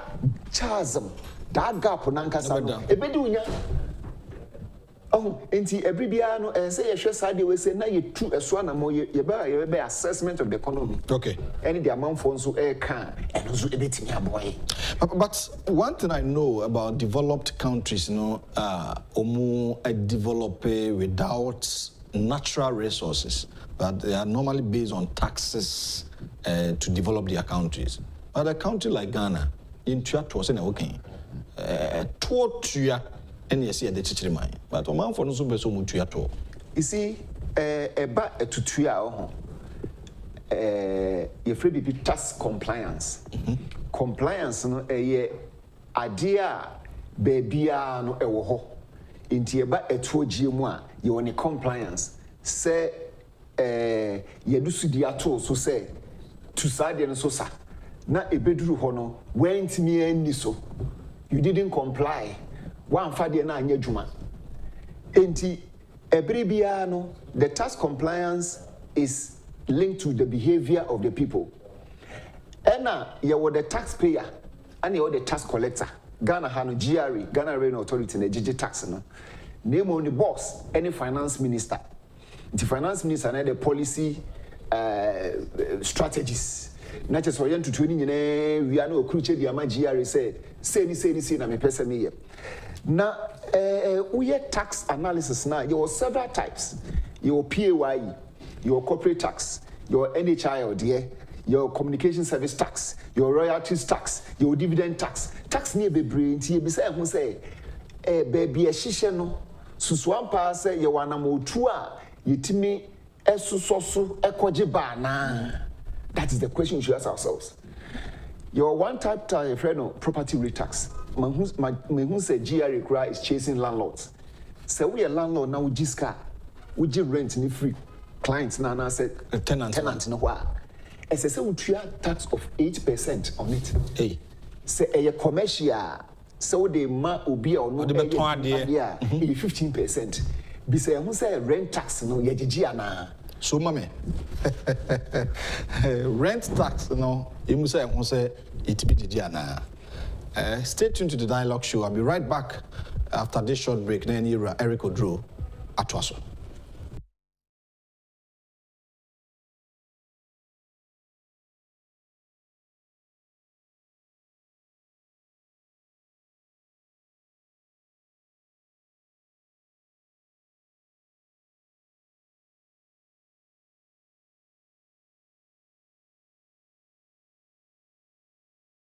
chasm, that gap on Ankasa, a bedunya. Oh, enti every biano and say a share side we say now you true as one more your assessment of the economy. Okay. And the amount for so air can and also a bit in your boy. But one thing I know about developed countries, omu develop without natural resources, but they are normally based on taxes to develop their countries. But a country like Ghana, in Tuatu was okay. And yes, the teacher mine. But a man for no super so much at all. You see, a bat to 3 hours. You're free to be tax compliance. Compliance, no, a idea, baby, no, a woho. Into about a 2 GMA, you on a compliance. Say, you do see the ato, so say, to side and so, sir. Not a bedroom honor, went me any so. You didn't comply. One father na anya juma. Enti ebribiano, the tax compliance is linked to the behavior of the people. Ena you were the taxpayer and you were the tax collector. Ghana hano GRE, Ghana Revenue Authority, the GG tax no. Name on the boss, any finance minister. The finance minister and the policy strategies. Not just for you to training in we are no crucial the ama GRE said, say na me person me. Now, we tax analysis now. There several types. Your PAYE, your corporate tax, your NHI, your communication service tax, your royalties tax, your dividend tax. Tax near be brain. You be say, baby, a shisha no. Suswan pass you wanna mo tua. You timi esusosu ekojiba na. That is the question we should ask ourselves. Your one type friend property rate tax. Who say GRE is chasing landlords. So we a landlord now with Jiska, we give rent in free. Clients now say tenant no wa. As I say we treat tax of 8% on it. Hey. Say a commercial, so they ma obi or no 15%. Be say who say rent tax no ye na. So mame. Rent tax no, you must say it be na. Stay tuned to the Dialogue Show. I'll be right back after this short break. Then Eric Oduro at Waso.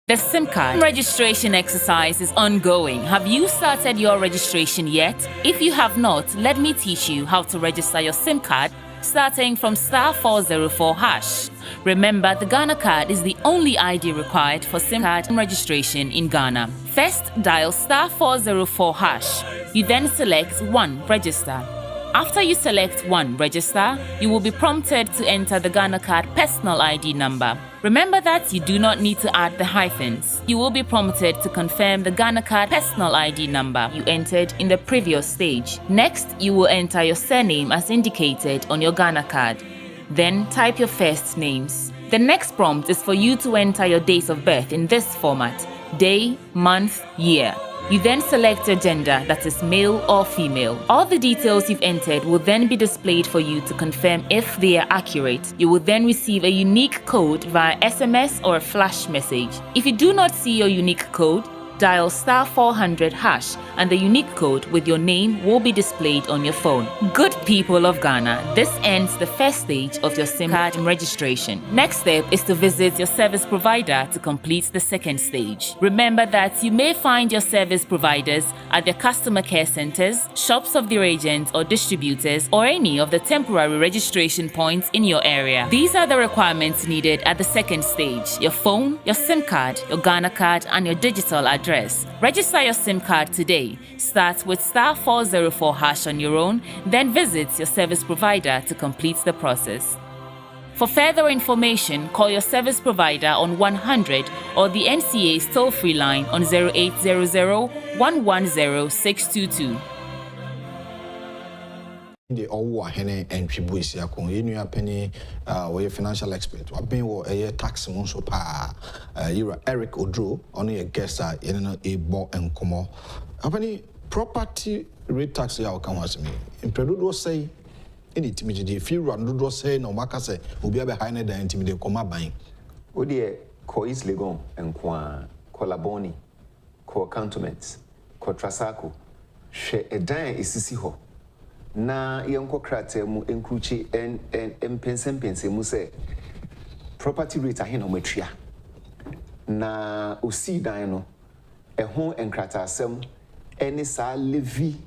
The SIM card registration exercise is ongoing. Have you started your registration yet? If you have not, let me teach you how to register your SIM card starting from *404#. Remember, the Ghana card is the only ID required for SIM card registration in Ghana. First, dial *404#. You then select 1, register. After you select 1, register, you will be prompted to enter the Ghana card personal ID number. Remember that you do not need to add the hyphens. You will be prompted to confirm the Ghana card personal ID number you entered in the previous stage. Next, you will enter your surname as indicated on your Ghana card. Then type your first names. The next prompt is for you to enter your dates of birth in this format: day, month, year. You then select your gender, that is male or female. All the details you've entered will then be displayed for you to confirm if they are accurate. You will then receive a unique code via SMS or a flash message. If you do not see your unique code, dial *400# and the unique code with your name will be displayed on your phone. Good people of Ghana, this ends the first stage of your SIM card registration. Next step is to visit your service provider to complete the second stage. Remember that you may find your service providers at their customer care centers, shops of their agents or distributors, or any of the temporary registration points in your area. These are the requirements needed at the second stage: your phone, your SIM card, your Ghana card, and your digital address. Register your SIM card today. Start with *404# on your own, then visit your service provider to complete the process. For further information, call your service provider on 100 or the NCA's toll-free line on 0800 110 622. The Owa Hene and Chibuisia Kong, you are penny, we financial expert. I've been a tax monso pa. You're Eric Oduro, only a guest, a bo and como. How many property rate tax you come as me? In Peru, say, in it, if you run, do say, no, Macase will be behind the intimidate comma buying. Oh, dear, call East Legon and Qua, call Laboni, call Cantonments, call Trasaco, she a dime is sissy ho. Na yonko krate mu enkruchi en pense mu se property rate ahe na matria na osi dan no ho enkrata asem eni sa levy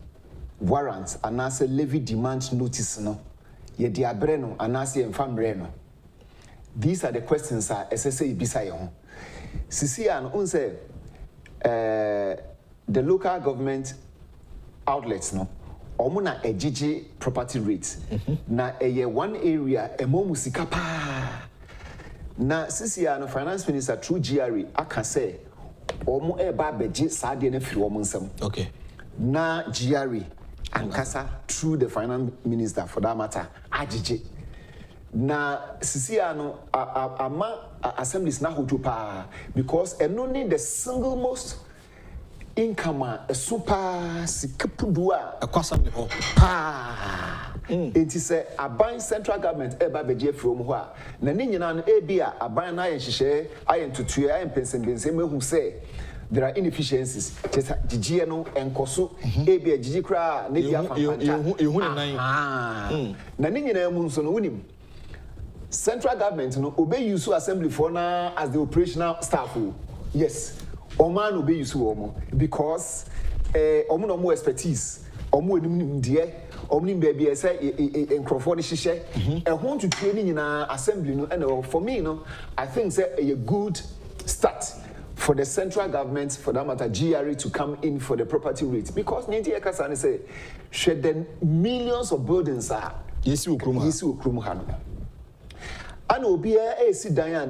warrant anase levy demand notice no ye di abre no anase emfamre no. These are the questions SSA ibisa ye ho sisi an unse the local government outlets no omuna ejiji property rate na eye one area emomu sika pa na sisi ya no finance minister through GRE aka say omu eba beji saade na firi omu nsam. Okay. Na GRE ankasa through the finance minister for that matter ajiji na sisi ya no ama assemblies na hoju pa because enoni the single most income a super sikapudua a kwasam le ho pa it is a buying central government eba beje from ho a na ni nyina no ebia aban na yen hihye ayen tutu ayen pensenbense mehu say there are inefficiencies just gigi no enkoso ebia gigi kra na bia fanfanta ehu ne nan na ni nyina mu nso no wunim central government no obey use assembly for na as the operational staff. Yes, Oman will be useful because no more expertise, enum die, omni baby say in Crawford shishe. I want to training in our assembly no and for me no, I think say a good start for the central government for that matter GRE to come in for the property rate because Ninti Ekasani say should then millions of buildings are Yesu Ukrumha. And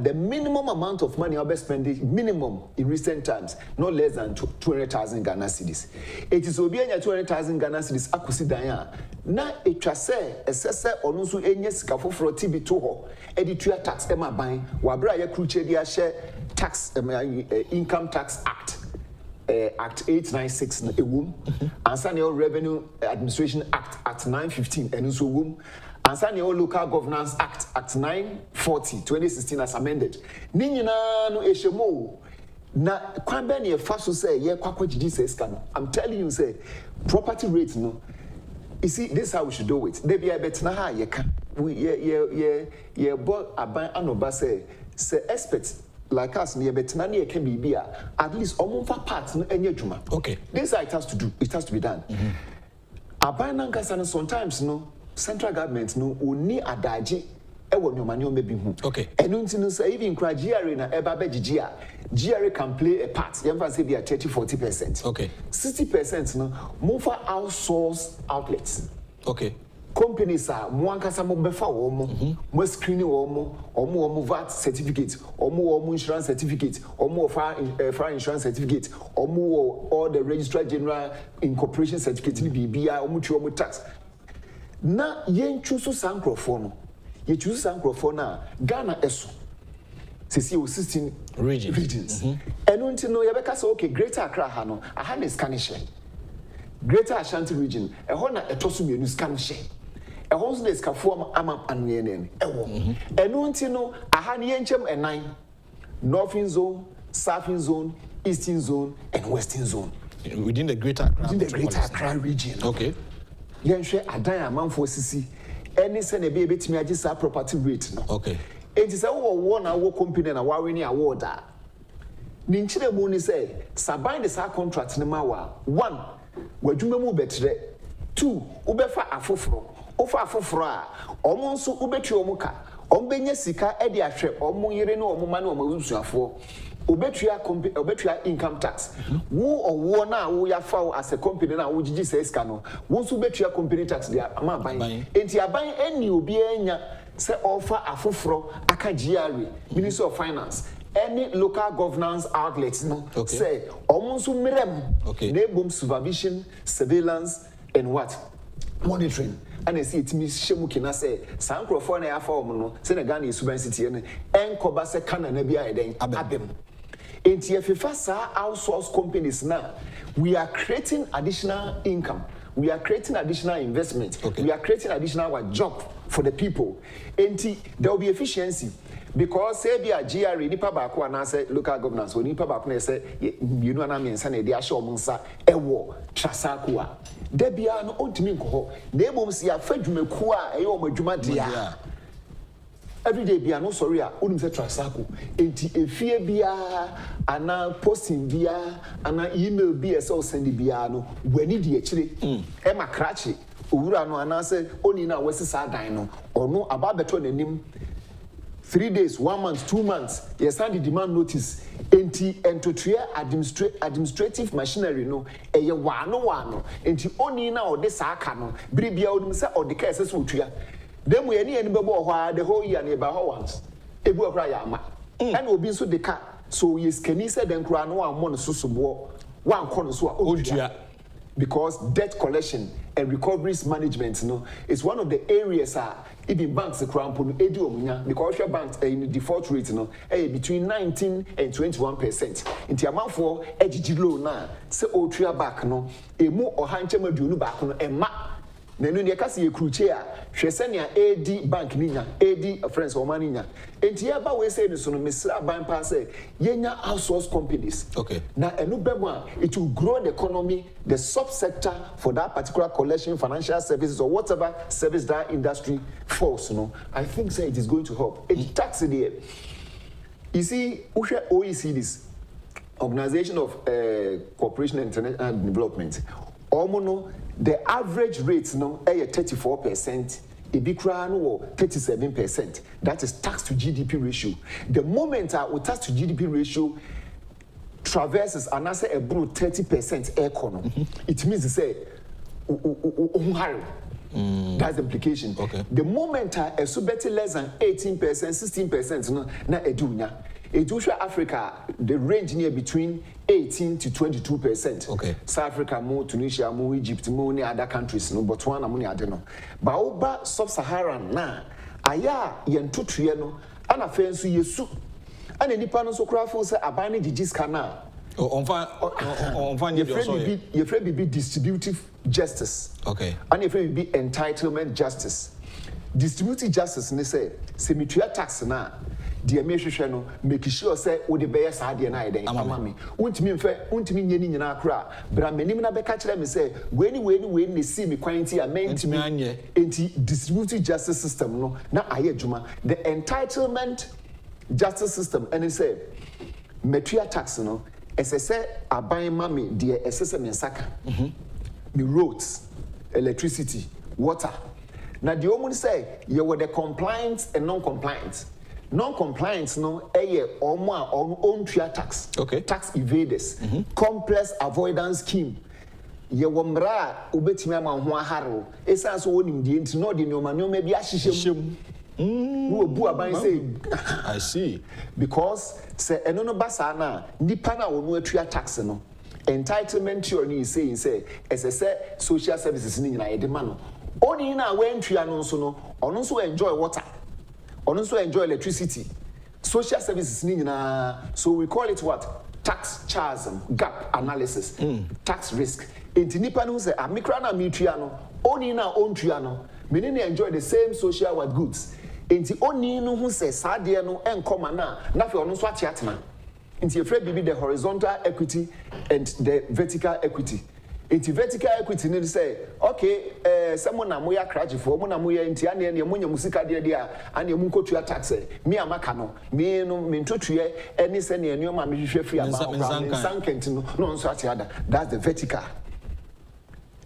the minimum amount of money I'll be spending, minimum in recent times, not less than 200,000 Ghana cedis. It is Obianya 200,000 Ghana cedis, Akusidaya. Na etrase, assessor, or no so any scaffold for TB to editorial tax, Emma buying, Wabra Cruchedia share tax, Income Tax Act. Act 896 a womb, and Sanyo Revenue Administration Act 915 and also womb. And Sanyo Local Governance Act 940 2016 as amended. Ninyina no eshemo na kwambe ne faso say ye kwakwaji says can. I'm telling you say property rate no. You see this is how we should do it. They be a bet na ha ye ka. We ye bo aban anoba say experts like us near betinani can be at least almost part no any juma. Okay. This is how it has to do. It has to be done. Abananga sometimes no central government no oni adaji ewo nyomani o mebi hu. Okay. Enu ntinu say even kra GRE na eba beji GRE can play a part. Yemfa say be 30-40%. Okay. 60% no move for outsource outlets. Okay. Companies are mwankasa mo befa wo mo screening wo VAT certificate wo insurance certificate wo fire insurance certificate wo all the registrar general incorporation certificate ni bibia wo twa wo tax na yen chusu sankrofo no ye chusu sankrofo na Ghana eso sisi o 16 regions enu ntino ye beka say okay Greater Accra ha no aha na Scanish Greater Ashanti region ho na etoso mienu Scanish a home days can form amap and yen. Enunti aha ni yenchem enine northern zone, southern zone, eastern zone, and western zone. Within the Greater Accra region. Okay. Yenshwe adaya man for sisi. Any sene be betimi agisa property rate no. Okay. It is a one award company na wawini award. Ninchire mu ni say saban the sa contract ni mawa. 1 wadwuma mu betre. 2 ubefa afoforo. Ofa afoforo a omo nso ubetwi omo ka ombenya sika e de ahwe omo yire ne omo ma ne omo usuafo obetwa income tax wo owo na wo ya fa as a company na wo gigi sika no wo nso betwa company tax dia ama ban enti aban eni obi enya say offer afufro aka GRA Ministry of Finance any local governance outlets no say almost mirem neighbor supervision surveillance and what monitoring and I see it me shemu kina say sankrofo na ya form no say na Ghana University no enkoba se kana na bia eden abem enti efifa sa outsource companies now we are creating additional income, we are creating additional investment, we are creating additional job for the people. And there will be efficiency. Because say be a GRA nipa baako and say local governance or nipa baako na say you know na mensa na dey asho monsa ewo trasako a da bia no ontimi nko na ebom si afadwumaku a eyo omadwuma dia every day bia no sorry a unim say trasako enti efie bia ana posting bia ana email bia say o send bia no wani di akire e makrachi owura no ana say oni na wasi sa dan no ono aba beto nanim 3 days, 1 month, 2 months, you send the demand notice. Enti administrative machinery no, ye wano. Enti oni na ode saka no, bribia odum se ode ka ese so tua. Dem we ani bebo ho the whole year na ba ho once. Ebu okra ya ama. And obi so de ka. So yes keni se den kra no amon so sobo. Wan kono so otua. Because debt collection and recoveries management is one of the areas even banks because your banks in default rate between 19 and 21%. In the amount for loan now, say back emu ohanche maduonu back emma. Nenu ne kasi ye kruche a hwese ne AD bank ninya AD friends o maninya enti ya ba we say no so no mesra ban pa say yenya outsource companies na enu bemu a it will grow the economy the subsector for that particular collection financial services or whatever service that industry falls I think say it is going to help it tax there you see OECD's Organization of Cooperation and International Development omono the average rate no 34%, Ibikra no 37%. That is tax to GDP ratio. The moment our tax to GDP ratio traverses and say a 30% economy, it means to say that's the implication. The moment a subeti less than 18%, 16% no na edunya. Ejushwa Africa, the range near between 18 to 22%. South Africa, more Tunisia, more Egypt, more any other countries, no, Botswana, more adeno. Baoba sub-Saharan na aya yentu trieno, ana fensu yesu. Ane nipano so krafo se abani jijis kana. On your friend be distributive justice. And your friend be entitlement justice. Distributive justice ne say semituya tax na. Dear Mesha no make sure say wo de beya sa de na eden amami untimi mfe untimi nyeni nyina akra bra menim na beka kire me say we ne see me quantity a mentimi enti distributive justice system no na aye adwuma the entitlement justice system and it say metua tax no esese aban mami de esese me saka me roads electricity water na the omun say you were the compliant and non-compliant. Non-compliance no own tax. Tax evaders. Complex avoidance scheme. Ye womra ubetimi ama ho aharo. Esa so wonim die nti no de nyoma bi ahyehyem. No obu aban say I see. Because say eno no basa na nipa na wonu atua tax no. Entitlement to ni say say social services ni nyina ye de ma no. Oni na wentua no so no ono so enjoy water. Also enjoy electricity, social services. So we call it what? Tax chasm, gap analysis, tax risk. Inti nipa no say amikra na mitriano, oni na own triano, meaning enjoy the same social goods. Inti oni no who say sadie no enkoma na fe ono so atiatena. Inti afraid be the horizontal equity and the vertical equity. Inti vertical equity need say okay someone na moya crash for mo na moya inti ane ne monya musika de dia ane mu nkotua tax me amaka no me no me ntotue eni se ne enyo ma me hwehwe free about sankent no nso ati ada that's the vertical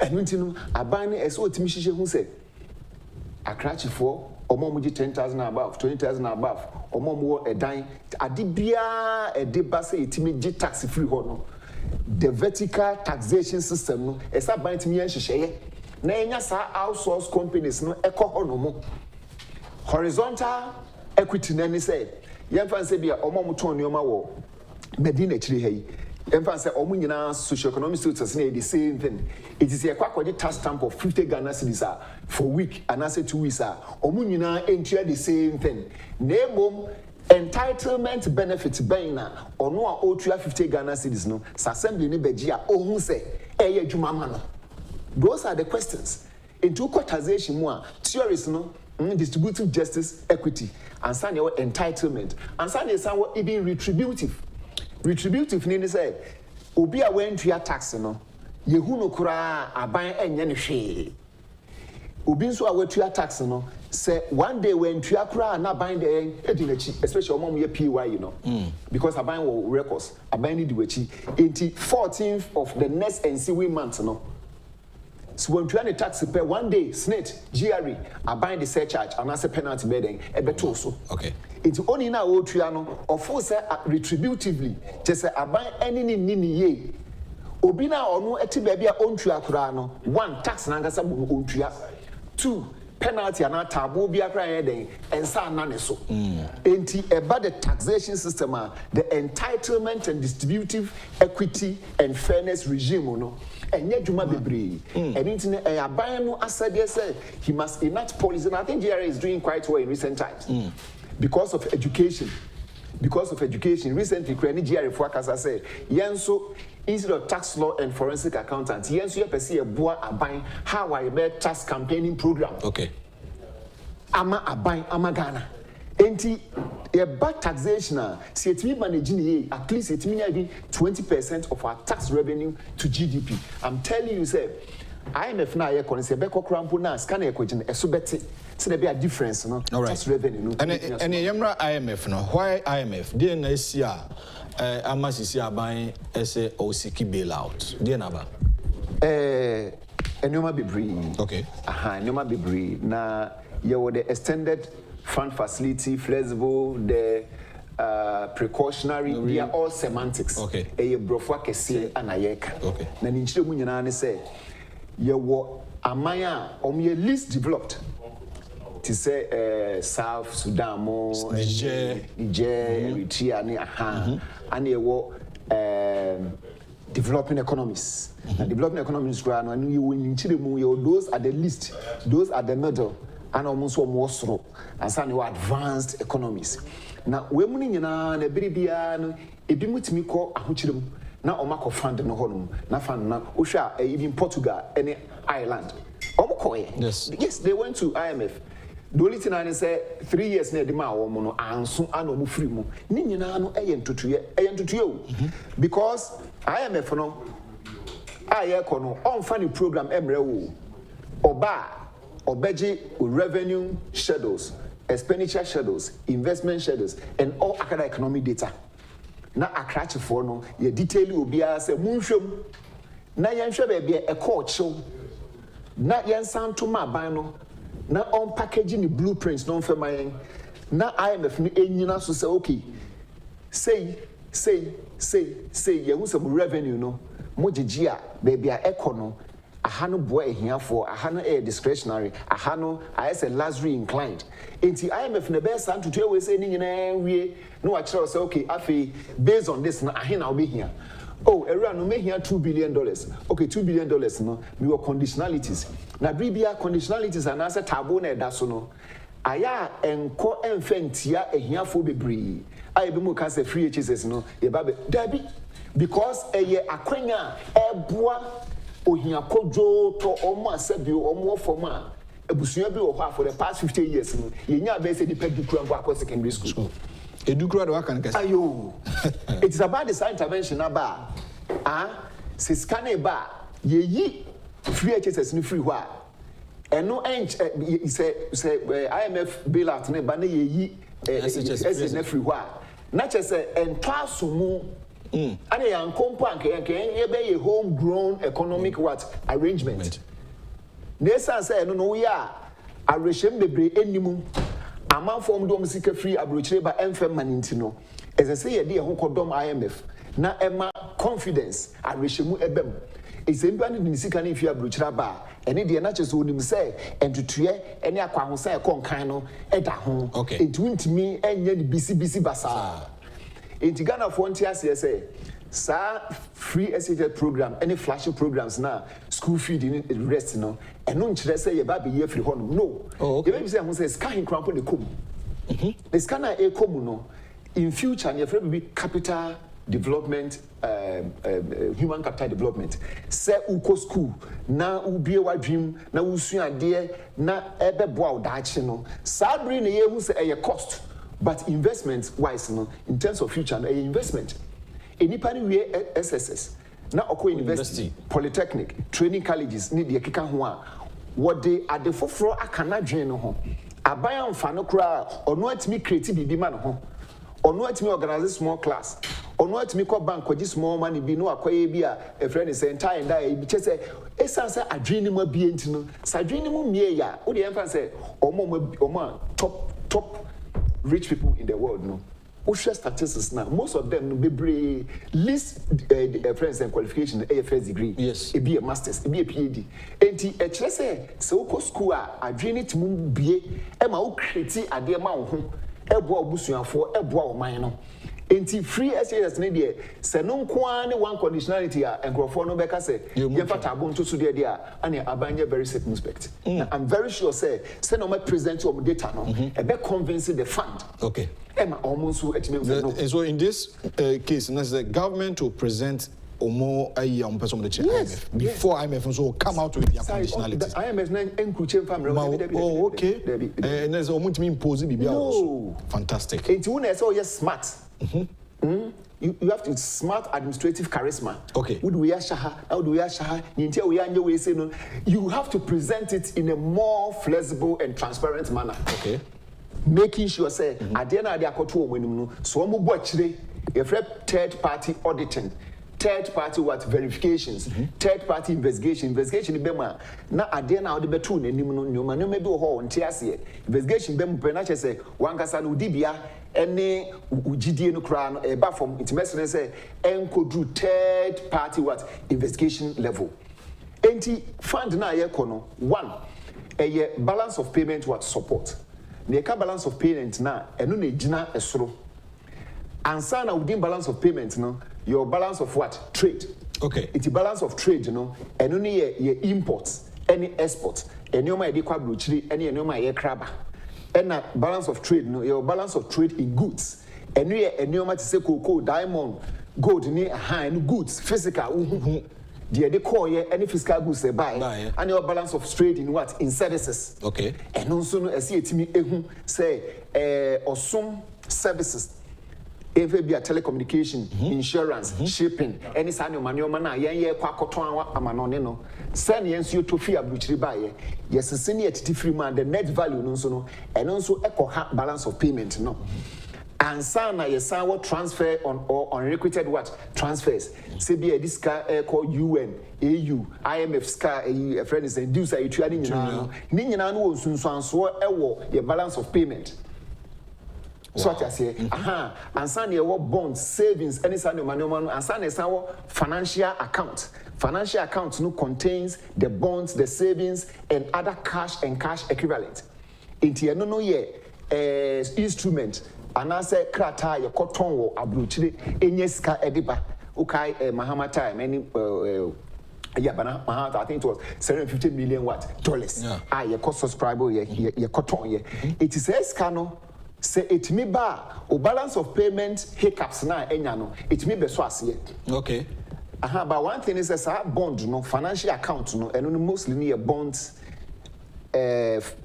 enu no aban ne eso otimi hwehwe hu say akrachi for omo mu 10,000 above 20,000 above omo mu edan ade bia ede ba say etimi gi tax free ho no. The vertical taxation system no esa ban timi yan hyehyeye na enya sa outsource companies no ekoho no mo Horizontal equity nani say yemfa say bia omo muton nioma wo Medina chiri hey yemfa say omo nyina socio-economic status na the same thing. It is a kwakwaje tax stamp of 50 Ghana cedis for week and I say 2 weeks omo nyina entua the same thing. Nebom entitlement benefit baina ono a otua 50 Ghana cedis no assembly ni beji a ohun say eye adwuma ma no. Those are the questions. Into quotization more theories no distributive justice equity and sign your entitlement and sign your even retributive meaning say obi a went to your tax no yehu no kura aban enye ne hwe obi nso a wetu your tax no say one day when tu akura na aban de edinachi especially omom ye PY you know because aban will records aban ni diwachi until 14th of the next NCW month no. So when you have a tax pay one day, SNET, GRE, I bind the surcharge and as a penalty bedding, a better so. Okay. It's only now what Triano or force retributively, just a bind any nini ye. Obina or no etibia on triakurano, 1 tax nangasabu on tria, 2 penalty and tabu be a crying and sa naneso. Enti about the taxation system, the entitlement and distributive equity and fairness regime, no. And yet you might be brave. And internet a no asset say he must enact policy. And I think GRA is doing quite well in recent times. Because of education. Recently, GRA forecast I said, Yenso, instead of tax law and forensic accountants, Yenso you see a boa abine how I made tax campaigning program. Okay. Ama abine, ama Ghana. Enti a bad taxation, see it me managing at least it means 20% of our tax revenue to GDP. I'm telling you, sir, IMF now here can say beko krampo na scan a question a subeti. So there be a difference, no? Tax revenue. No? And yamra IMF no. Why IMF? Dear Nesia, Amasisia buying SA OCK bailout. Dear Naba. Enoma be breed. Okay. Enoma be breed. Na you were the extended fund facility, flexible, the precautionary, they are all semantics. Okay. A brofwa kesi anayeka. Okay. Na ninchile munyana say, you were amaya omye least developed. To say South Sudan, Niger, Eritrea, and you were developing economies. And developing economies, and you win those are the least, those are the middle. And almost more slow, and some advanced economies. Now, women in an Ebiribian, a bimutimi call a huchum, now Omako fund no honum, Nafan, Usha, even Portugal, any island. Yes, they went to IMF. The only thing I say 3 years near the Mao, and soon I know Mufrimu. Ninano, ayen to you. Because IMF no, I econo, on funny program, Emre, Oba. Obeji revenue schedules, expenditure schedules, investment schedules, and all academic economic data. Na akrachi for no, ye detail will be as a moonshum. Na yansha be a court show. Na yansan to my bino. Na on packaging the blueprints non for my. Na IMF ni enyina so say okay. Say, ye who some revenue no. Mojijia baby a econo. Ahano boy here for ahano air discretionary ahano I say luxury inclined enti IMF na best and to tell we say ni we no actually say okay afi based on this na ahina will be here oh area no me here $2 billion okay $2 billion no we were conditionalities na bribia conditionalities and answer tabo na da so no aya enko enfentia ehia fo bebree I be mu can say free HSS no e ba be dabi because eye akwanya eboa ohia kojo to omo asabio omo forma ebusua bi wo for the past 50 years no yenya be say depend dukura mbo akọ secondary school edukura de wakan kase ayo it is about the science intervention aba se scan ba yeyi free HSS ni free ho a eno say IMF bailout ne ba na yeyi SSS na free ho a na che say entwaso mu and a young compound a homegrown economic what arrangement. Nessa said, no, we are a regime bebre animum. A man from domestic free abroad by FM Manintino. As I say, a dear Hong Kong IMF. Na Emma confidence a regime ebem. it's embedded in Sikani if you are Bruchaba, and in the natures would him say, and to Tue, any aqua say a concano, at a home. Okay. It went me and yet BC Basa. In Tigana Frontier CSA, Sir free SHL program, any flashing programs now, school feeding rest, no, and no say a baby year free home. No. The baby says, Sky in Cramp on the Kum. The scanner a communo in future, and your friend will be capital development, human capital development. Say uko school na ubi wa dream na usu ade na ebe boa udachino. Sabri na ye who say a cost, but investment wise no in terms of future na investment. Anybody we SSS na oko university, polytechnic, training colleges need the keka ho what they are the foforo akana dwen no ho. Abaya mfa no kra ono atimi create bibi ma no ho. Ono atimi organize small class. Ono atimi ko bank ko small money bi no akoye bi a friend is entire ndai bi che say esanse adwene mu bi entino sadwene mu mie ya wo de emfa say omo top rich people in the world no who share statistics now most of them be least friends and qualification AFS degree yes it be a masters it be a PhD enti e kire say so ko school a adwene timu bie e ma wo create ade ma wo ho eboa obusuafo eboa wo man no enti free SHS ne de se no nko ne one conditionality a enkrofo no beka say ye fata abo nto so de a ane abanye very circumspect I'm very sure say no my present your data no e be convince the fund okay and so in this case, the government will present or more a young person of the chair IMF before IMF so come out with their conditionality. IMF oh okay. And there's almost me imposing BBL. Fantastic. It's when I saw you smart. You have to smart administrative charisma. Okay. You have to present it in a more flexible and transparent manner. Okay. Making sure say at the end of the day, so I'm watching third party auditing, third party what verifications, third party investigation bema na at the end of the betu no maybe ho ntiase investigation bema penache say wan kasa no dibia ene ugidie no kra no e ba from intimacy say enkodru third party what investigation level enti fund na ye kono one a balance of payment what support. The balance of payment na eno na gina esoro ansa na within balance of payment no your balance of what trade okay it's balance of trade no eno na ye imports any export enoma ye kwa brochiri any enoma ye kraba ena balance of trade no your balance of trade in goods eno ye enoma to say cocoa diamond gold ni and goods physical they call here any fiscal goods they buy and your balance of trade in what in services okay and also no see etimi ehu say osum services if be a telecommunication insurance shipping any sign of manio na yen kwa koton amanone no send yen so to free abuchiri buy yes senior titi free man the net value no so no and also echo balance of payment no and sana yes what transfer on or unrequited what transfers CBA this car called UN AU IMF scar a friend is induce a tuani nyina no sunsuanso ewo your balance of payment so what I say and sana your bonds savings any sana money and sana is our financial account no contains the bonds the savings and other cash and cash equivalent into no instrument and I say krata ye cotton wo abrochire enye sika ediba ukai mahama time any bana mahama I think it was $750 million dollars ye cost subscriber ye cotton ye it is sika no say it me ba o balance of payment hiccups na enya no it me be so ase okay but one thing is a bond no financial account no and mostly near bonds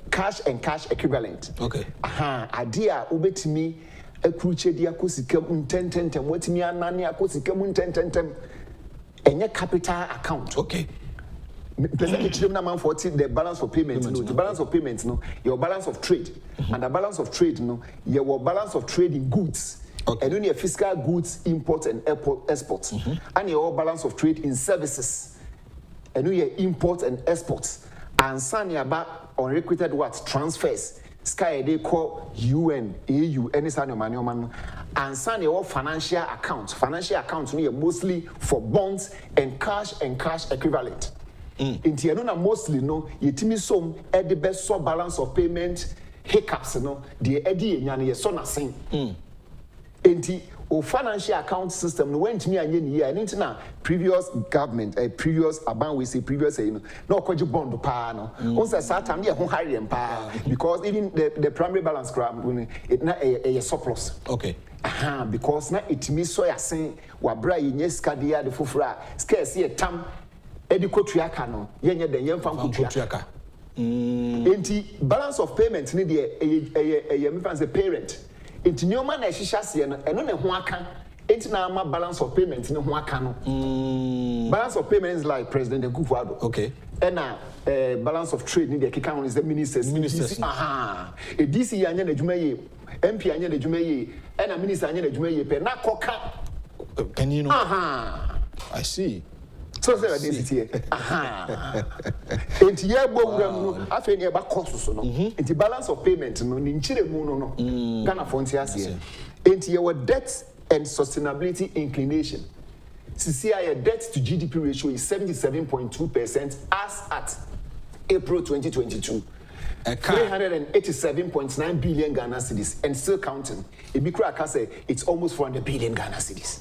cash and cash equivalent. Okay. Idea ubetimi ekruche dia kosika untententem wetimi anani akosika untententem enye capital account. Okay. Present na man 40 the balance of payment no the balance of payments no your balance of trade and the balance of trade no your balance of trade in goods. Okay. And only fiscal goods import and exports and your balance of trade in services and only import and exports. And Sanya about unrequited what transfers sky they call UN AU any sign of man and sign your financial accounts. Financial accounts are mostly for bonds and cash equivalent. Inti eno na mostly no yetimi som e the best so balance of payment hiccups no the edi enya ye so na sen. Inti o financial account system no went me anye ni year and na previous government previous aban we say previous you know no kwaji bond pa no on say time dey ho hire pa because even the primary balance graph it na a surplus. Okay. Because na itimi so ya sen wa bra yenye skadia de fofura scarce ye tam edi kotuaka no yenye den yemfa kotuaka. Enti balance of payment ni de me fan say parent enti nyoma na ehihya no eno ne ho aka enti na ama balance of payment ni ho aka no balance of payment is like President Akufo-addo. Okay. And balance of trade ni de keka on is the ministers DC anya na adwuma ye MP anya na adwuma ye and minister anya na adwuma ye pe na koka can you know I see. So say this here enti ye gbowura mu afa ni e ba cost so no enti balance of payment no ni nchire mu no Ghana fonti ase enti ye debt and sustainability inclination CCI debt to GDP ratio is 77.2% as at April 2022. 387.9 billion Ghana cedis and still counting. Ibikra Akase, it's almost 400 billion Ghana cedis.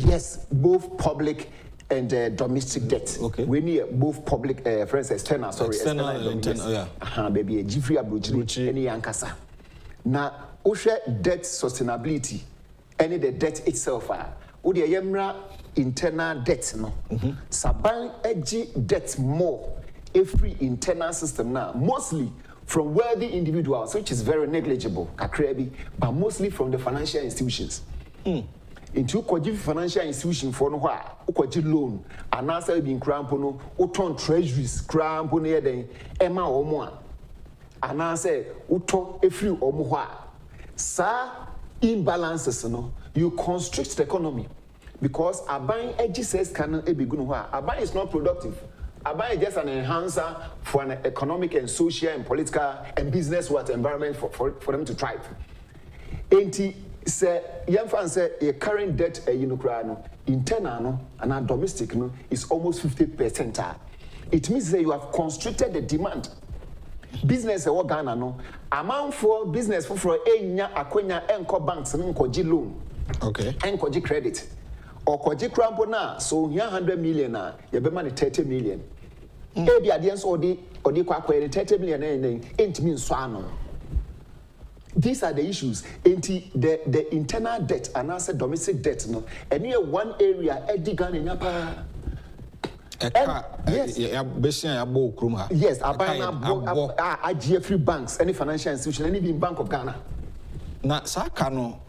Yes, both public and domestic debt. Okay. We need both public, for instance, external and internal. Yeah. Baby, Jeffrey Abruchi, any Yankasa. Now, OSHA debt sustainability, any the debt itself Odi yemra internal debt no. Saban edgy debt more every internal system now, mostly from wealthy individuals, which is very negligible, kakrebi, but mostly from the financial institutions. Into kwaji financial institution for no kwaji loan, and answer being crampono, uton treasuries, crampono yeden, Emma Omoa, and answer uton every omoa. Sa imbalances no. You constrict the economy because Aban edgy says can be good. Aban is not productive. Aban is just an enhancer for an economic and social and political and business environment for them to thrive. Enti say yemfan say a current debt internal and domestic is almost 50%. It means that you have constricted the demand. Business e Ghana no amount for business for enya akwenya enko banks nkoji loan. Okay. Enkoji credit. Or koji crampo na so here 100 million na ye be man 30 million. E bi ade nso odi kwa 30 million entimi nso ano. These are the issues. The internal debt and also domestic debt no. And here one area edi Ghana nyapa. Yes, yes, Agyapong banks, any financial institution, any being Bank of Ghana. Na sakano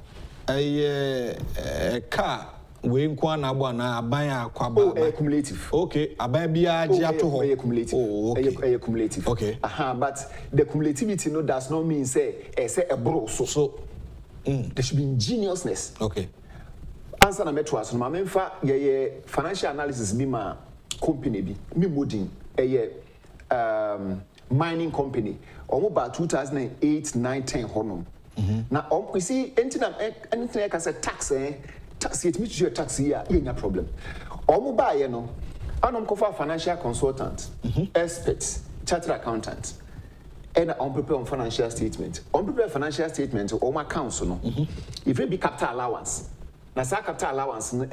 car we nkwana na abaya kwa cumulative. Okay, abaya bia Agyapong cumulative. Oh, okay. Cumulative. Okay. But the cumulativity does not mean say a bro so there should be ingeniousness. Okay. Answer na metro aso ma memfa ye financial analysis bi ma company bi me modin mining company about 2008 9 10 honom na you see anything like say tax it means your tax here no problem ba ye no anom ko for financial consultant experts chartered accountant and prepare on financial statement prepare financial statement accounts no if it be capital allowance na sa capital allowance no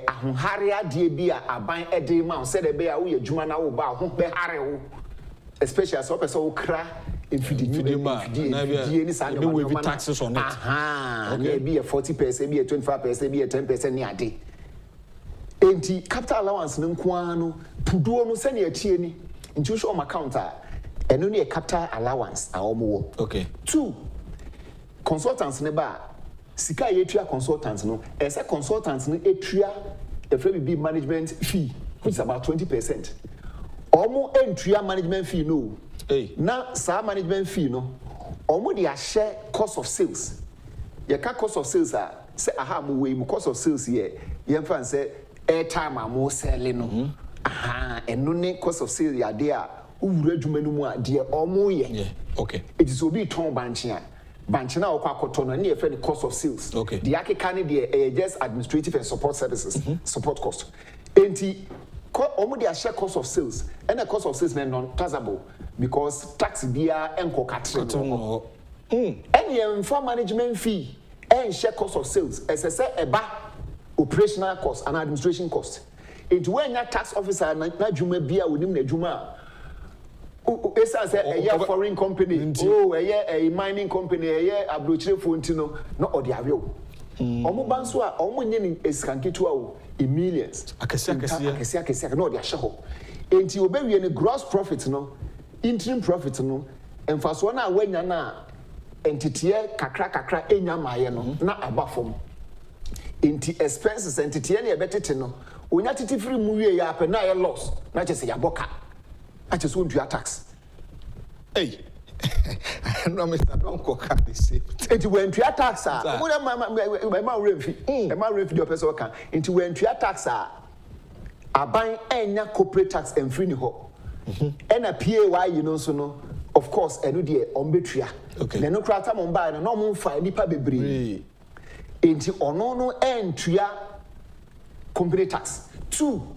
ahunharia die bia aban ede ma say de be a wo adwuma na wo ba ho be hare wo especially as person wo kra infidi ni sa no we be taxes on it okay be 40% be 25% be 10% ni ade enti capital allowance no nko no puduo no se na atie ni nti so account a eno ne capital allowance a wo wo. Okay. 2 consultants ne ba sika yetua consultants no ese consultants no etua be management fee which is about 20%. Omo entua management fee no. Na sa management fee no omo dey share cost of sales. Ye ka cost of sales a say aha mo we mo cost of sales here ye fan say airtime am selling no. Eno ne cost of sales ya dey a owura adwuma no mu a dey omo ye. Okay. It is obi ton banchia banchina okwakoto near friend cost of sales. Okay. The akekane the just administrative and support services, support cost. Enti omo dey share cost of sales and the cost of sales na non-taxable because tax bia enko katre. Any inform management fee and share cost of sales as I say eba operational cost and administration cost. Enti when your tax officer na dwuma bia wonim na dwuma esa say a foreign company a mining company a abrochire fontino no odi awe omo banso a omo nye ni eskanketu a in millions akese no odi ahye ho enti obewie ni gross profit no interim profit no emfaso na awanya na entity kakra enya maye no na abafom enti expenses entity na ebetete no onya titi free mu wie ya pe na ye loss na chese ya boka I just want to tax. Hey, no, Mr. Don't cook up the same. Into when to tax, my revenue your person can. Into when to tax, I buy any corporate tax and free ho. And a PAY, you know, so no, of course, and no dear on betria. Okay. Then no crata on buy and no moon fire, nipa be into no and tria company tax. 2,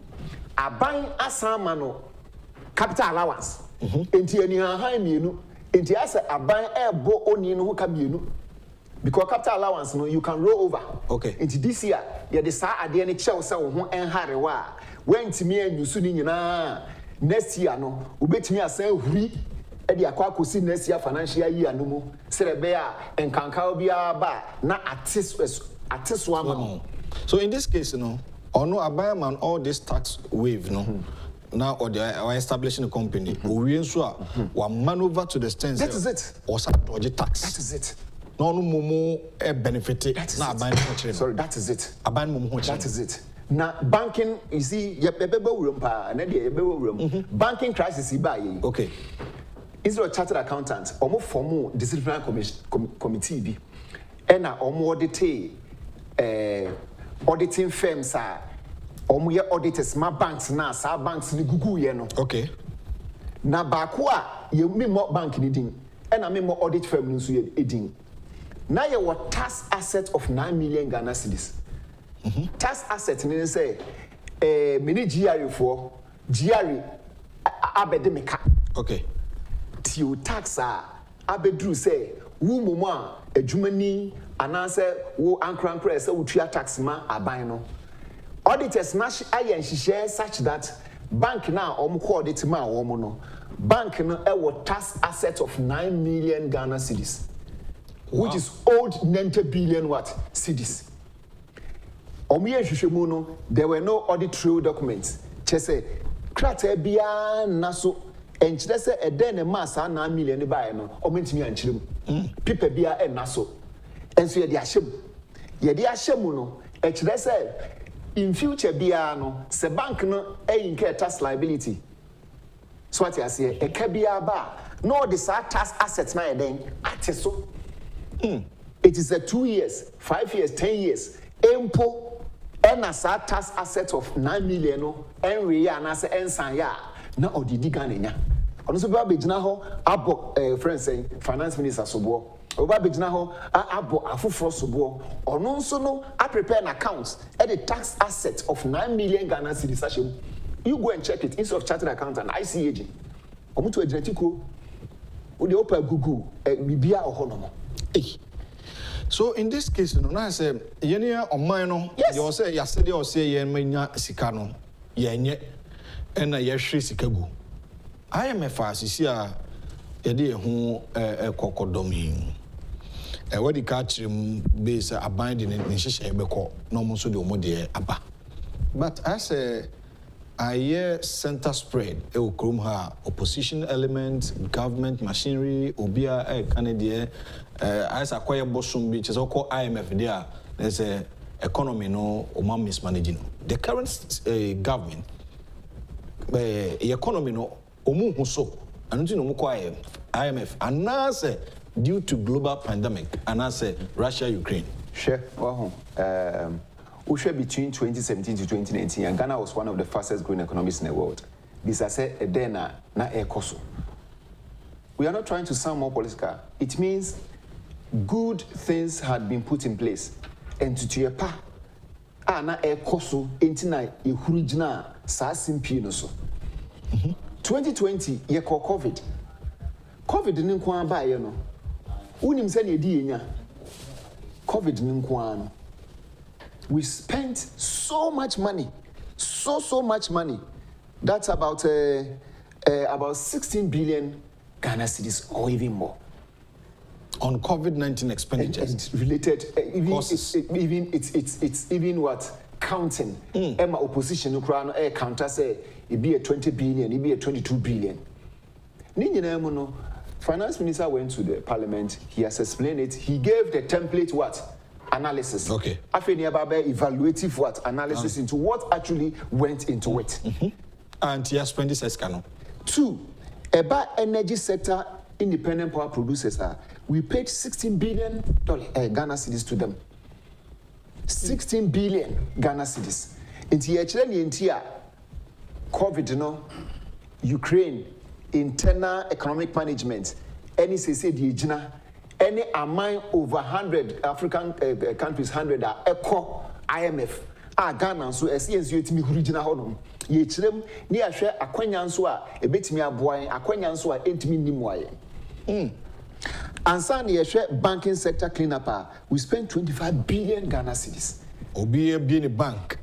I buy a samano. Capital allowance. Enti eni han mienu. Enti ase aban ebo oni no ka mienu. Because capital allowance no you can roll over. Okay. Enti this year ye de sa ade ne chew se wo ho enhare wa. Wentimi anyusu ni nyina. Next year no obetimi asan huri e de akwa kosi next year financial year no mu. Serebe a enkanka obia ba na ateso ama. So in this case no ono aban man all this tax wave no. Now, or they are establishing a company, we man over to the extent that is it. Or some dodgy tax. That is it. No more benefited. Sorry, that is it. That is it. Now, banking, you see, banking crisis. Okay. Instead of chartered accountants, almost formal disciplinary committee, and almost auditing firms are. Omuye auditors ma banks na sa banks ni gugu ye no. Okay. Na baako a ye memo bank ni din e na memo audit firm ni so ye edin. Na ye what tax asset of 9 million Ghana cedis. Tax asset ni say mini GRE for GRE abede meka. Okay. Ti o tax a abedru say wo momo a adwumani anase wo ankrankra say wo tua tax ma aban no. Auditors nash ayen share such that bank now audit ma no bank no tax asset of 9 million Ghana cedis. Wow. Which is old 90 billion what cedis. There were no audit trail documents. Chese krate bia naso enchire se eden ma sa 9 million buy no omentimi anchirem. People bia naso. Enso ye de ahyem. Ye de ahyem no enchire se in future biano se bank no incur tax liability. So what you say e ka bia ba no the tax assets na den ateso. It is a 2 years, 5 years, 10 years. Empo ena sa tax asset of 9 million no enwe ya na se ensan ya na odidi Ghana nya. Ono so ba begina ho abo friend saying finance minister sobo. Oba begina ho abo afufro sobo. Ono nso no I prepare an account at the tax asset of 9 million Ghana cedis sachet. You go and check it instead of chartered accountant ICAG. Omo to agenetiko o de open Google bibia ohonomo. So in this case, no, na say yenia oman no, you say yesterday or say yen menya sika no, yenye na ye hwe sika gu. IMF asisi a ye de ho kokodom yi. We di ka chim base abandon ne hihye ebekọ no mo so de omo de aba. But I say I center spread krom ha opposition element, government machinery, obia Canada as acquire bosom bi chese call IMF there there's a economy no o man mismanaging. The current government economy no omu hu so anu no mo call IMF and due to global pandemic and Russia Ukraine. Sure. Between 2017 to 2019, and Ghana was one of the fastest growing economies in the world. This I said, na air coso. We are not trying to sound more political. It means good things had been put in place. And to your pa, na e koso entina e hurigina sa simpi no so. 2020 ye call COVID. COVID ni nko aba ye no. Unim se na edi enya. COVID ni nko ano. We spent so much money. So much money. That's about 16 billion Ghana cedis or even more. On COVID-19 expenditures and related causes. It's even what counting. Emma opposition no crown counter say it be a 20 billion, it be a 22 billion. No, Finance Minister went to the Parliament. He has explained it. He gave the template what analysis. Okay. After evaluative what analysis into what actually went into it. And he has spent this escano. 2, about energy sector independent power producers we paid $16 billion Ghana cedis to them. 16 billion Ghana cedis. Into COVID, no, Ukraine, internal economic management, any any among over 100 African countries, 100 are echo IMF. Ghana so SCNC etimi hurigina honom. Ye chirem ni ahwe akwanya nso a ebetimi aboan akwanya nso a entimi nimwaye. Ansa na ye banking sector cleanup we spent 25 billion Ghana cedis. Obi e bi ni bank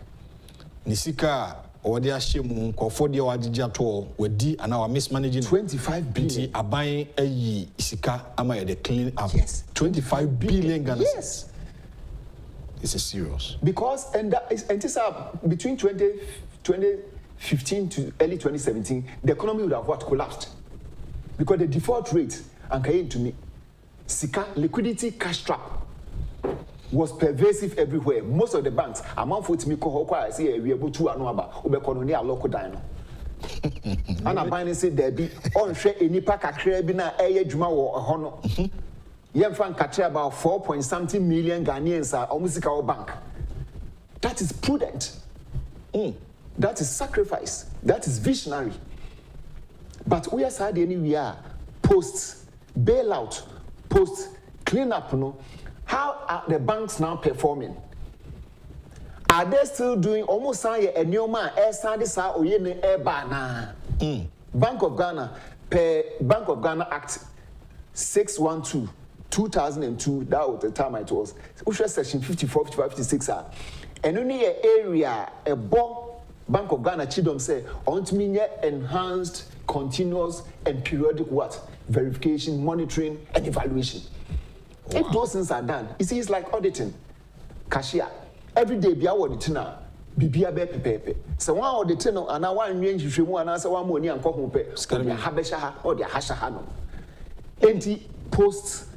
ni sika odi ahyemu nkofo de wagigya to wadi ana wa mismanaging 25 billion. Aban ayi sika ama ye de clean up. Yes. 25 billion Ghana cedis. Yes. This is serious. Because between 2015 to early 2017, the economy would have collapsed. Because the default rate, and came to me, Sika liquidity cash trap was pervasive everywhere. Most of the banks, among for me, I say we able to annuaba, Ubecononia local dino. And I buy say there be on share any pack a crabina air juma or a honor. Yemfan catch about 4-point-something million Ghanaians are almost our bank. That is prudent. That is sacrifice. That is visionary. But we are sad anywhere post bailout, post cleanup. No, how are the banks now performing? Are they still doing almost say a new man? Bank of Ghana per Bank of Ghana Act 612. 2002, that was the time it was. Which was section 54, 55, 56. And only an area, a Bank of Ghana Chidom say, on to me enhanced, continuous, and periodic what? Verification, monitoring, and evaluation. Wow. If those things are done, you see, it's like auditing. Cashier. Every day, be auditing now. Bibia be pepe. So one auditing, and I want range you want answer one money and call pay. Habesha or the Hashahano. Empty posts.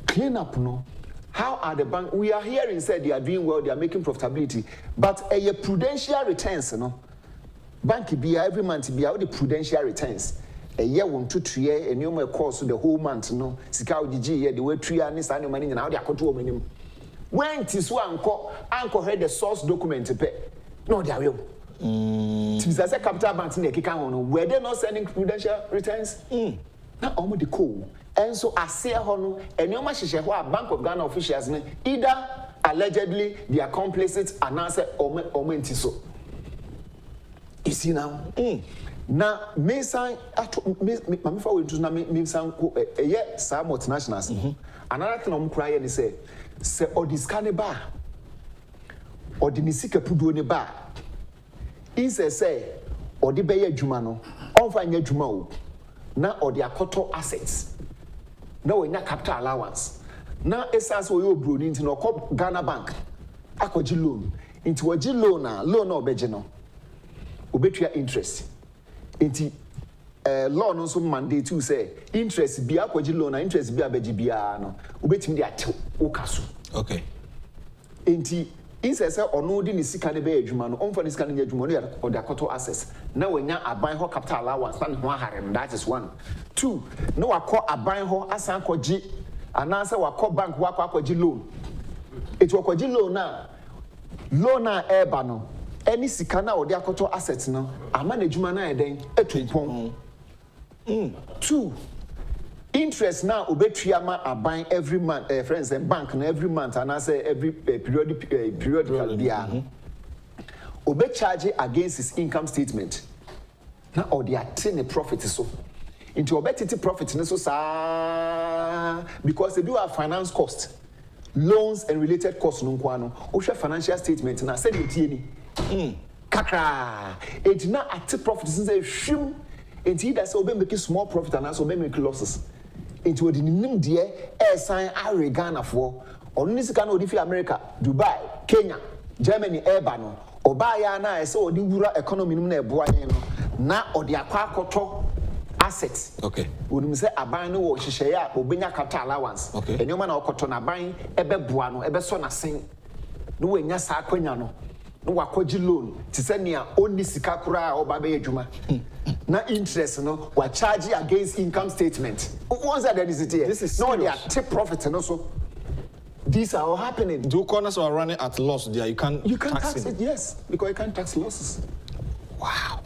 Clean up, no. How are the bank? We are hearing said they are doing well, they are making profitability, but a prudential returns, no. Bank be every month be out the prudential returns. A year 1 to 3 year, and you may course the whole month, no. Sikao DG, the way 3 years, and money, and now they are control minimum. When Tiswa Uncle had the source document to pay, no, they are real. Tisasa capital banks in the Kikano, were they not sending prudential returns? Now, almost the cool. And so I say hono and you must share what Bank of Ghana officials either allegedly they are complicit and answer or so. You see now? Now me say me for we to na me say some multinationals. Another thing I'm crying is say or this caneba or the nisika pudo ne ba. Is say or the beye adwuma no on fa nya adwuma o na or the akoto assets. Now we have capital allowance. Now essence we you bro into no Ghana Bank. Akoji loan. Into a loan or bejeno. Obetua interest. Into law no so mandate to say interest be akoji loan interest be abeji bia no. Obetimi dey atew okaso. Okay. Into insese ono di ni sika ne be adwuma no onfa ni sika ne adwuma no or the akoto access. Now we nya aban ho capital allowance na ho harem. That is 1. 2, no wako aban ho asan koji anansa wako bank wako akoji loan. It wakoji loan na eba no any sika na odi akoto assets no ama na adwuma na eden etupon. 2, interest now obetuyama aban every month friends and bank na every month and I say every periodical biya obe charge against his income statement na or the attain profit so into obetiti profit ne so sa because they do have finance cost loans and related costs no kwano o hwe financial statement na say dey tie ni kakra it na at profit since say hwim enti that say obe make small profit and also obe make losses into the nim de sign are Ghana for on this can odi fi America, Dubai, Kenya, Germany eba no oba ya na say odi wura economy nim na eboa yen no na odi akwa akoto assets. Okay. Wonim say aban no wo hihye ya obenya capital allowance. Okay. Enyoma na okoto na aban ebe boa no ebe so na sen no wenya sa akwanya no no wakoji loan ti se nia oni sika kura oba be adwuma na interest no wa charge against income statement. Once that is it here. This is no, they are take profit and also these are all happening. Do corners are running at loss there. You can't tax it, yes, because you can't tax losses. Wow.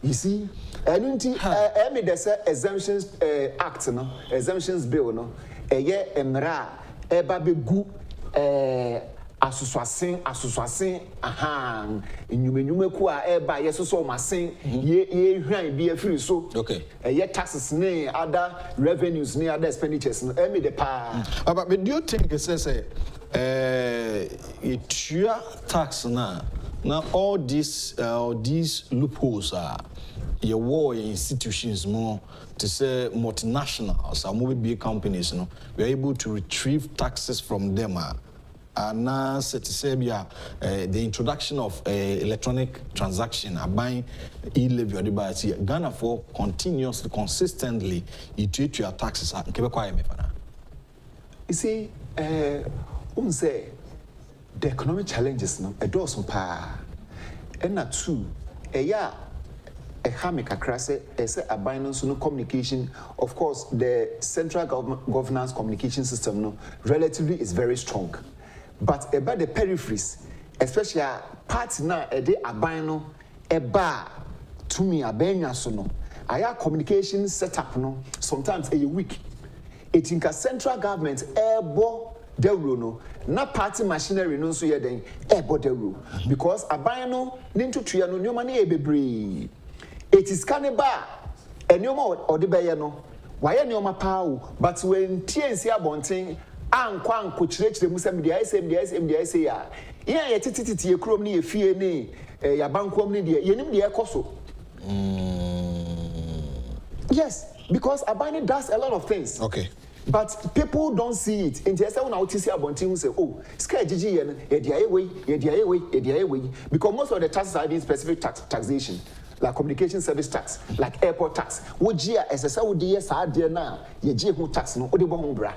You see, and there's exemptions act no, exemptions bill no. Eye emra eba be gu asusuasen aha enyumenyume ku a eba yesoso masen ye hwan bi afiri so. Okay. Ye taxes ne other revenues ne other expenditures no emi de pa. But do you think it says it's your tax now all these loopholes are your war institutions more to say multinationals or movie big companies, you know, we're able to retrieve taxes from them. And now, the introduction of electronic transaction, buying e-levy or the Ghana for continuously, consistently, you treat your taxes. You see, say the economic challenges, no, a door some power, and not two, a hamika crase, a binance no communication. Of course, the central governance communication system, no, relatively is very strong. But about the peripheries, especially parts now a day abino a bar to me a benya so no. I have communication set up no sometimes a week. It in central government airbo deuro no na party machinery no so then airbo deuro because abino ninto tria no nyoma na ebebre. It is cannibal and nyoma or the beya no. Why nyoma pau but when TNC abonting ankwan ko kirechire musa media say ya ye tititi ye krom ni ye fie ni ya bankom ni de yenim de ekoso. Yes, because Abani does a lot of things. Okay. But people don't see it. In just when I see abontin who say, oh, sky GG ye dia way because most of the taxes are in specific taxation. Like communication service tax, like airport tax. Wojia SSA would yes idea now, ye G tax no odebo bra.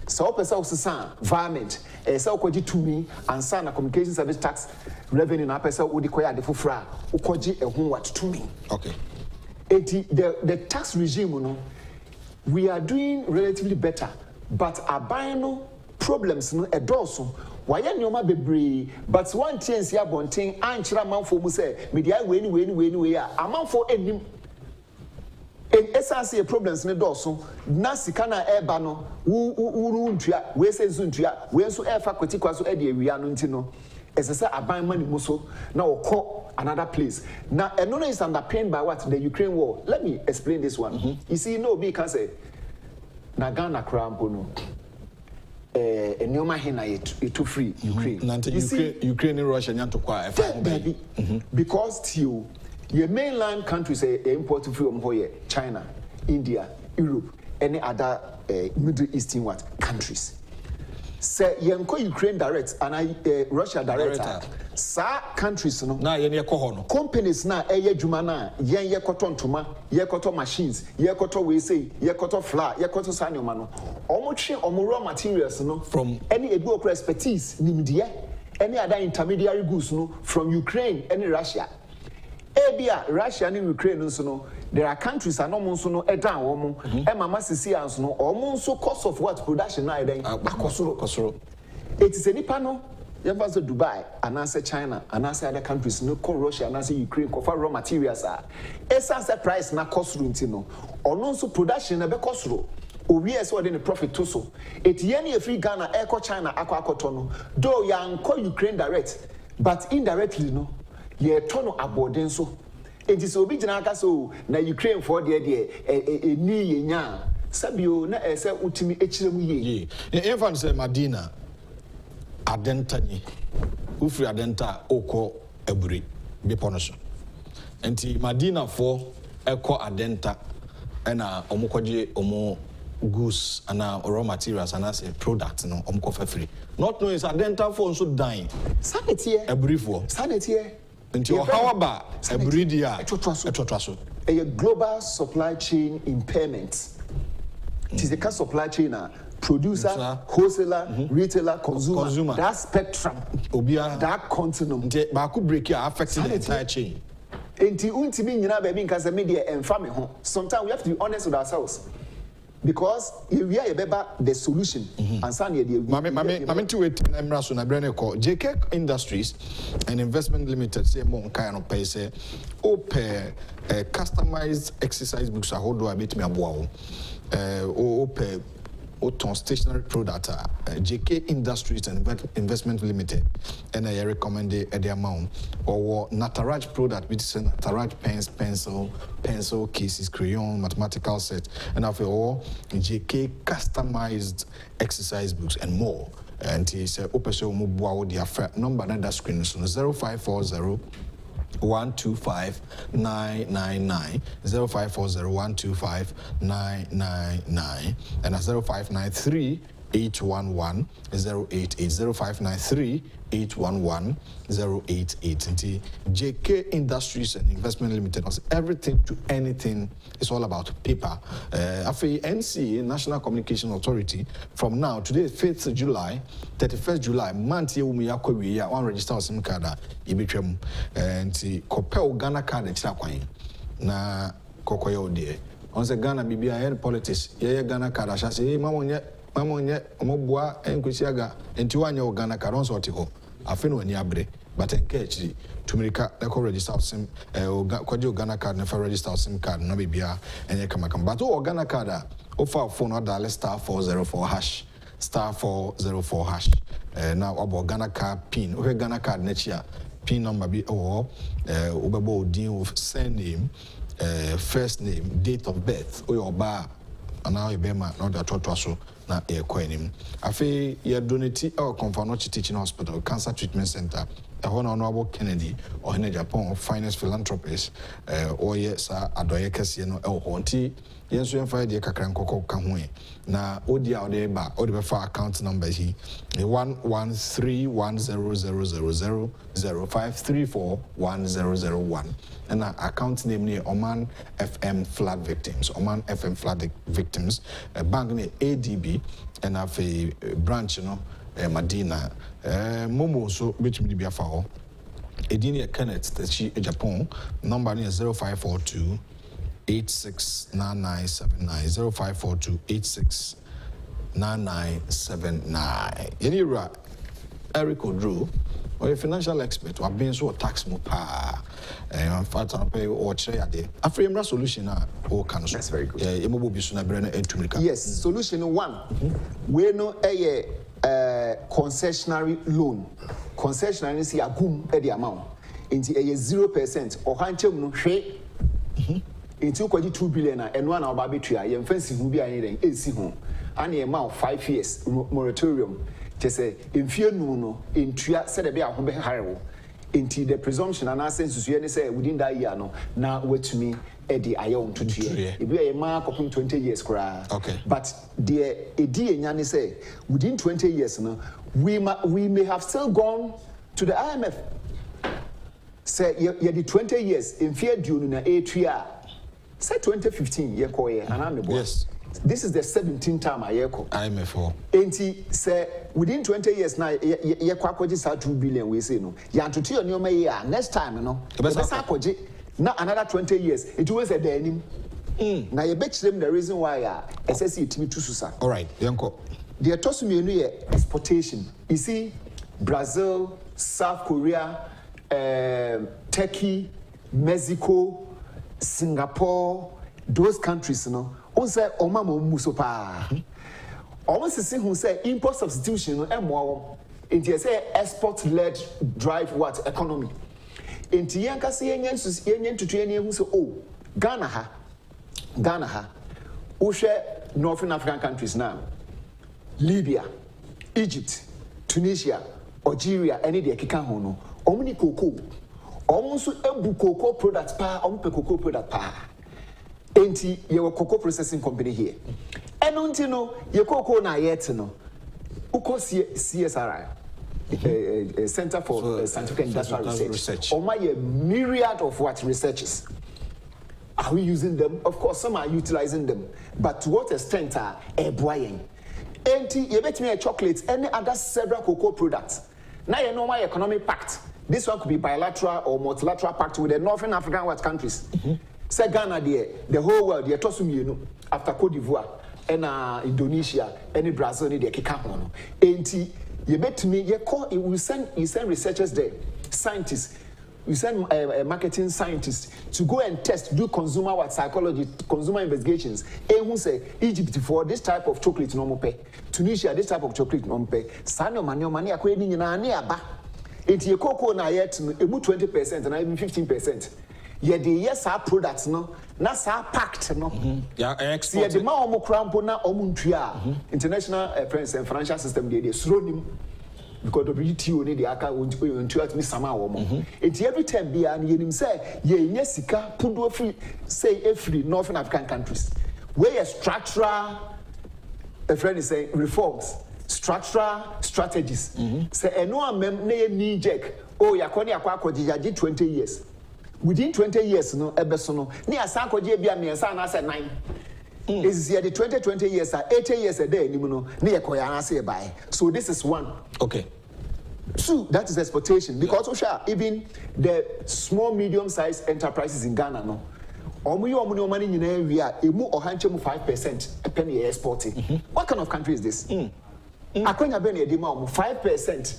So person also environment so koji to me and sign a communication service tax revenue na person wo dekoya de fofra ukoji ehun what to me. Okay. The tax regime no we are doing relatively better but abino problems no edoso why nyoma bebre but one chance ya bonten anchira manfo mu say media we ni a amanfo enim essence problems ne doso na sika na eba no uru ntua we se ntua we nso efa kwatikwa so e de awia no nti no esese aban mani muso na okọ another place now eno is underpinned by what the Ukraine war. Let me explain this one. You see no be can say na Ghana krampo no enioma hena it free Ukraine. You see Ukraine and Russia nyanto kwa baby because till your mainland countries import from here, China, India, Europe, any other Middle Eastern countries. Say yenko Ukraine direct and Russia direct. Sa countries no. Na yenye kohono. Companies na juma na yen yekoto ntoma, yekoto machines, yekoto we say, yekoto flour, yekoto sanyoma no. Omo raw materials no from any ebu expertise nimdie, any other intermediary goods no from Ukraine, any Russia. Ebia Russia and Ukraine nso no there are countries anomo nso no edan wo mo e mama sisi ans no omo nso cost of what production na eden akosoro. It is a nipa no You have also Dubai, and answer China, and answer other countries, no call Russia, and answer Ukraine, for raw materials. Essence price na cost room, or also production na be cost room. We as well in the profit too so. It any free Ghana, Eco China, Aqua Cotono, though young call Ukraine direct, but indirectly no, ye tono aboden so. It is original so na Ukraine for the a ni nya. Sabio na ese utimi echiremu ye. Infant say Madina adenta ni. Ufri adenta oko eburi beponoso. Enti Madina for eko adenta ena omukwaje omo goods and raw materials and as a product no omko free. Not knowing is adenta for so dying. Sanity a brief war. Sanity until however a breedia a global supply chain impairment. It is a kind of supply chain producer, wholesaler, retailer, consumer. That spectrum, that continuum. But could break your affecting the entire chain. Sometimes we have to be honest with ourselves. Because if we are about the solution, and Sunday, JK Industries and Investment Limited say more kind of pay say open customized exercise books. I hold do a bit me abuao. Open Oton stationary product. JK Industries and Investment Limited, and I recommend the amount or Unauthorized product, which is Unauthorized pens, pencil cases, crayon, mathematical set, and after all, JK customized exercise books and more. And he said, "Open so mobile the affair number on that screen is 0540 125 999 0540 125 999 and 0593 811 088 0593 811 088. And JK Industries and Investment Limited was everything to anything. It's all about paper. After NCA, National Communication Authority, from now, today, 5th July, 31st July, month here, we are one register SIM card, Ibitram, and Kopel Ghana card, na Kokoyo de. On the Ghana BBI politics, Ghana card, I shall say, Mamma, Mobua, and Kusiaga, and Tuanya Ghana card, so to go. I feel when you but engage to make a register SIM, Quadio Ghana card, never register SIM card, no BBI, and you come. But oh, Ghana card, offer phone or dial *404# *404#. Now about Ghana card pin, okay, Ghana card next year, pin number be or Ubabo deal with surname, first name, date of birth, or your bar, and now you be my not that so. Na ekwanim afi ye donate our Confanochi Teaching Hospital Cancer Treatment Center Honorable Kennedy or Agyapong finance philanthropist or yes adoye kese no honti yenso yemfa de kakran kokko ka ho na odi a ode ba ode be for account number hi 113100005341001 and account name ni Oman FM flood victims bank ni ADB and have a branch Madina Momo so which me be a foul Edini Kenneth that she Agyapong number is 0542 869979 0542 869979. Yenira Eric Oduro or a financial expert who have been so tax mo pa and fat on pay or share there. A frame solution or can. That's very good. Yes, solution one. We know a concessionary loan. Concessionary is a boom at the amount. Into a 0% or handsome no share. Into 2 billion and one of arbitria, young fancy who be anything, AC home. And the amount 5 years moratorium. Just say, in fear no, in Tria said a bit of home into the presumption and our sense to say within that year, no, now wait to me, Eddie, I own to year. It be a mark of 20 years, cry. Okay. But the idea, Yanni say, within 20 years, no, we may have still gone to the IMF. Say, you the 20 years in fear due in a tria. Say 2015, year and I'm the boy. Yes. This is the 17th time I echo. IMF. Enti say within 20 years now, ye kwakoji sa 2 billion we say no. Ya to your new year next time no. Kwakoji na another 20 years. It was a denim. Na ye bet them the reason why SSC timi to susa. All right, yanko. The tosu me no exportation. You see, Brazil, South Korea, Turkey, Mexico, Singapore, those countries, you know, on say omamo musopa. Almost see who say import substitution and more. Into say export-led drive what economy. Into yanka say yen to train who say oh Ghana ha. Ushe Northern African countries now. Libya, Egypt, Tunisia, Algeria, any de kika hono. Omni cocoa. Almost ebu cocoa products pa, cocoa product pa. Enti ye cocoa processing company here. And until no, ye cocoa na yet no. Uko CSRI. Center for Scientific and Industrial Research. Or my myriad of what researches. Are we using them? Of course, some are utilizing them. But to what extent are buying? And you bet me a chocolate, any other several cocoa products. Now you know my economic pact. This one could be bilateral or multilateral pact with the Northern African what countries. Say Ghana there, the whole world, the Tosum you know, after Cote d'Ivoire, and Indonesia, and Brazil, they kick up on. And you bet me, you send researchers there, scientists, you send marketing scientists to go and test, do consumer psychology, consumer investigations. And who say Egypt for this type of chocolate no pay, Tunisia this type of chocolate no pay. Sano money acquiring in an aba. It's your cocoa na yet 20% and even 15%. Yet the yes our products no, na sa packed no. Yeah, export. See the ma omo crampo na omuntria. International financial system they sronim because the WTO need the aka untua me sama omo. Enti every time be an yenim say ye nya sika pundo free say every Northern African countries. Where structural a friend is saying reforms, structural strategies. Say eno amem na ye knee jack. Oh yakoni akwa 20 years. Within 20 years, no, ebesono. Ni asanko je bia miensa na say 9. Is here the 20 years, 80 years a day, no, ni ekoya na say buy. So this is one. Okay. Two, that is exportation. Because even the small, medium-sized enterprises in Ghana, no, omu money in area, emu ohanche mu 5% a penny exporting. What kind of country is this? Akonya beni edima 5%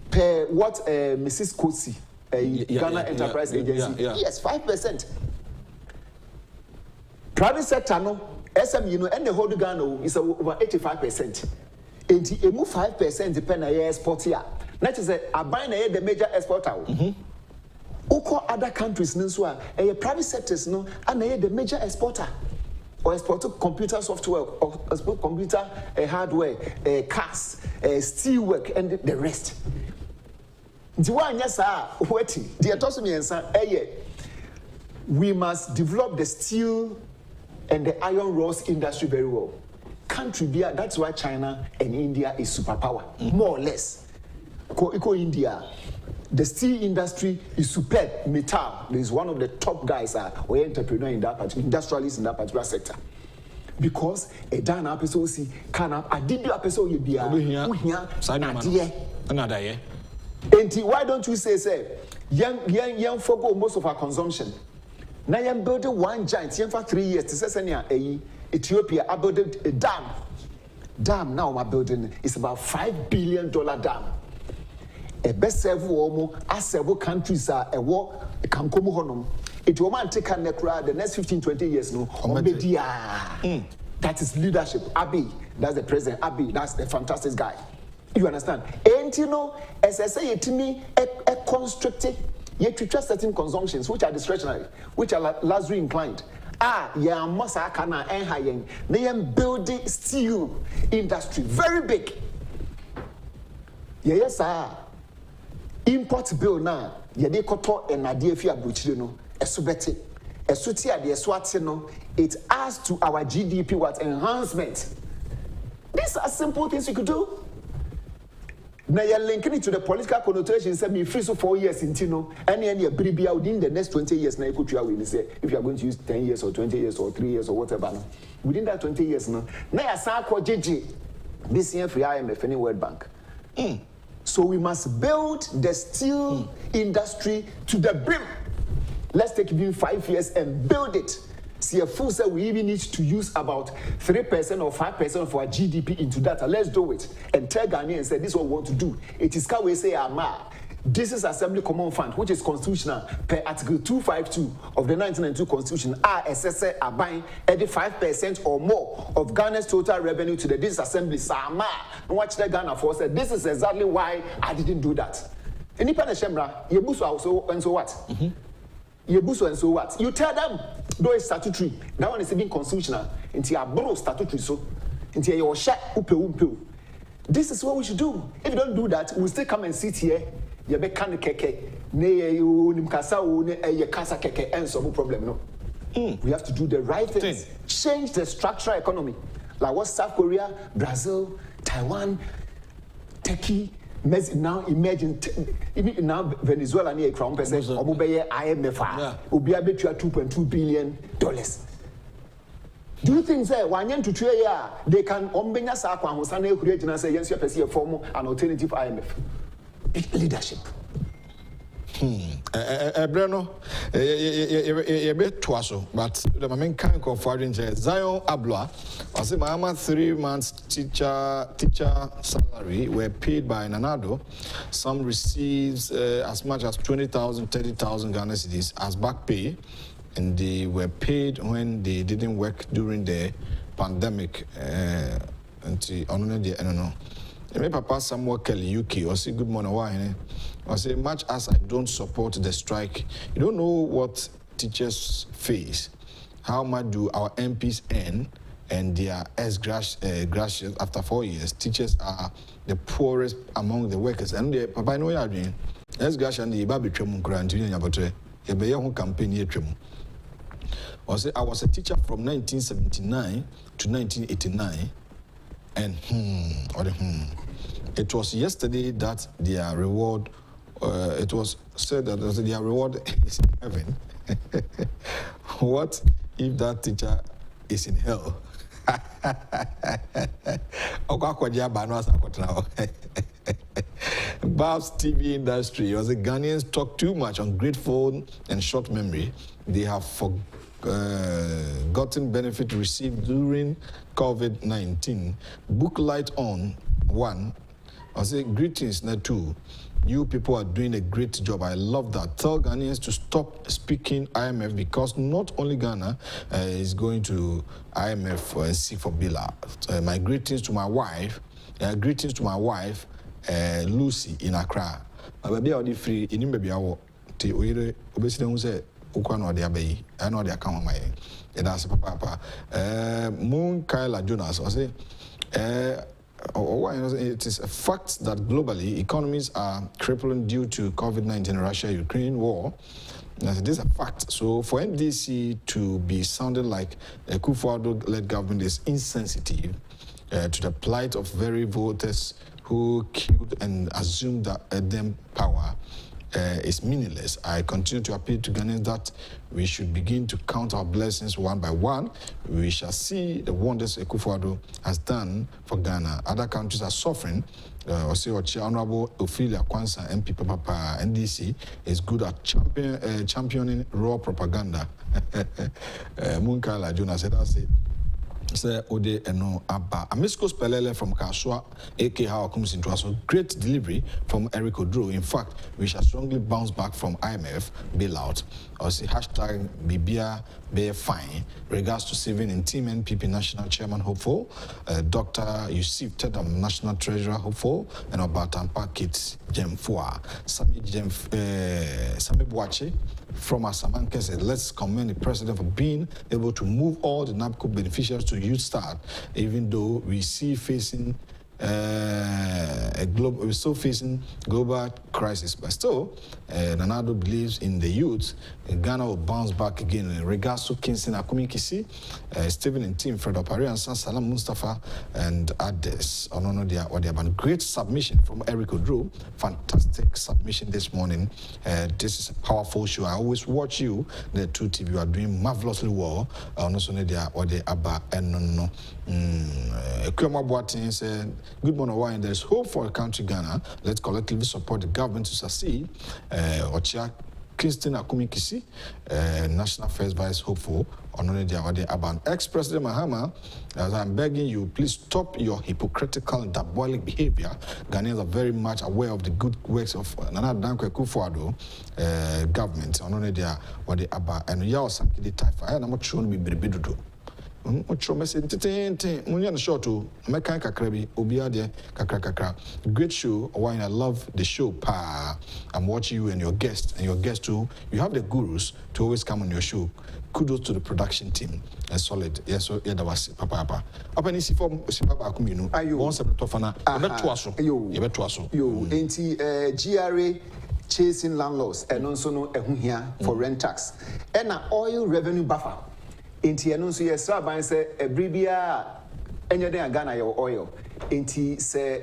per what Mrs. Kosi. Ghana Enterprise Agency. Yes, 5%. Private sector, no, SM, you know, and the whole Ghana is over 85%. And you move 5% depend on your export here. That is a buying the major exporter. Oko other countries, no, a private sectors, no, and the major exporter. Or export computer software, or export computer hardware, cars, steel work, and the rest. We must develop the steel and the iron rods industry very well. Country beer, that's why China and India is superpower, more or less. India, the steel industry is superb. Metal is one of the top guys or entrepreneur in that particular, industrialist in that particular sector. Because a done episode see can a did you episode you be another year. And why don't you say young forgo most of our consumption? Now I'm building one giant for 3 years. To say Ethiopia, I built a dam. Dam now my building is about $5 billion dam. A best several several countries are a war can come honum. It will man take a necra the next 15-20 years no. That is leadership. Abiy, that's the president. Abiy, that's the fantastic guy. You understand? And you know, as I say to me, a constricted, yet to trust certain consumptions which are discretionary, which are largely inclined. Yeah, Mosa Kana and Hayeng, they are building steel industry, very big. Yes, sir. Import bill now, they koto and idea if you are butchino, a subeti, a sutia, the swatino, it adds to our GDP what enhancement. These are simple things you could do. Now you're linking it to the political connotation. Say me free so 4 years in Tino, and then within the next 20 years. Now you could say if you are going to use 10 years or 20 years or 3 years or whatever. Within that 20 years, now you start JJ this year for IMF and World Bank. So we must build the steel industry to the brim. Let's take even 5 years and build it. See a full say we even need to use about 3% or 5% of our GDP into data. Let's do it. And tell Ghanaians and say this is what we want to do. It is can we say this is Assembly Common Fund, which is constitutional per Article 252 of the 1992 Constitution. SSA are buying 85% or more of Ghana's total revenue to the this assembly. Sama, watch the Ghana for said this is exactly why I didn't do that. Any Panashemra, Yebusu also and so what? Yebusu and so what? You tell them though it's statutory. That one is even constitutional. Into your bro statutory so into your shut upe. This is what we should do. If you don't do that, we'll still come and sit here. You be can keke ne you nimkasa o ne ye kasa keke and some problem no. We have to do the right things. Change the structural economy. Like what South Korea, Brazil, Taiwan, Turkey, now imagine now Venezuela near crown percent obubeye IMF obi abetua $2.2 billion. Do you think say wanyen to try they can ombenya sa kwa hosa na ehuri agina say yensu pese form an alternative IMF? Leadership. Breno, a bit twasso, but the main kind of foreign Zion Abloa, I say my 3 months teacher salary were paid by Nanado. Some receives as much as 20,000, 30,000 Ghana cedis as back pay, and they were paid when they didn't work during the pandemic. My papa Samuel Kelly UK or say good morning why or say much as I don't support the strike, you don't know what teachers face. How much do our MPs earn and their graduates after 4 years? Teachers are the poorest among the workers. And the papa know you are doing graduates and the baby tremum grant you about a campaign here tremum. Or say I was a teacher from 1979 to 1989. And it was yesterday that their reward, it was said that their reward is in heaven. What if that teacher is in hell? Bab's TV industry was the Ghanaians talk too much on great phone and short memory. They have forgotten benefit received during COVID-19. Book light on one. I say greetings, Natu. You people are doing a great job. I love that. Tell Ghanaians to stop speaking IMF because not only Ghana is going to IMF and seek for bailout. My greetings to my wife. Lucy in Accra. Baby, I will free. In baby, I will take away. Obviously, I say. I know they account my that's papa. Moon Kyla Jonas, I say, it is a fact that globally economies are crippling due to COVID-19 Russia-Ukraine war. This is a fact. So for NDC to be sounding like a akufo-addo led government is insensitive to the plight of very voters who killed and assumed that them power. Is meaningless. I continue to appeal to Ghanaians that we should begin to count our blessings one by one. We shall see the wonders Akufo-Addo has done for Ghana. Other countries are suffering. Honorable Ophelia Kwanzaa MP Papa NDC is good at championing raw propaganda. Munkala Jonas said, "That's it." Say Ode Eno Abba. Amisco Spelele from Kaswa, AK How comes into us. Great delivery from Eric Oduro. In fact, we shall strongly bounce back from IMF bailout. Or say hashtag Bibia Bear Fine. Regards to saving in Team NPP National Chairman hopeful, Dr. Yusuf Tedam National Treasurer hopeful, and Obatampa Kids Jemfua. Sami Buache from Asamanke said, let's commend the president for being able to move all the NABCO beneficiaries to Youth Start, even though we see facing we're still facing global crisis, but still, Nanado believes in the youth. Ghana will bounce back again. In regards to Kingston Akumikisi, Stephen and team, Fred Opari and Salam Mustafa and others. Great submission from Eric Oduro. Fantastic submission this morning. This is a powerful show. I always watch you. The 2TV, you are doing marvelously well. Good morning, why there's hope for a country Ghana. Let's collectively support the government to succeed. Ochia Kingston Akumikisi, National First Vice Hopeful, Onone Diawade Aban. Ex-President Mahama, as I'm begging you, please stop your hypocritical and diabolic behavior. Ghanaians are very much aware of the good works of Nana Dankwa Akufo-Addo government. Onone Diawade Aban. And you are something the Taifa. I am not sure we be bidudo. Great show. Why I love the show. Pa, I'm watching you and your guests too. You have the gurus to always come on your show. Kudos to the production team. Solid. Yes, so yeah, that was Papa. Up and easy for Papa Kumino. Ayo. Once a tofana. Yo. GRA chasing landlords and also no here for rent tax. And an oil revenue buffer. Inti anunso ye sra ban se ebribia enyeden Ghana your oil inti se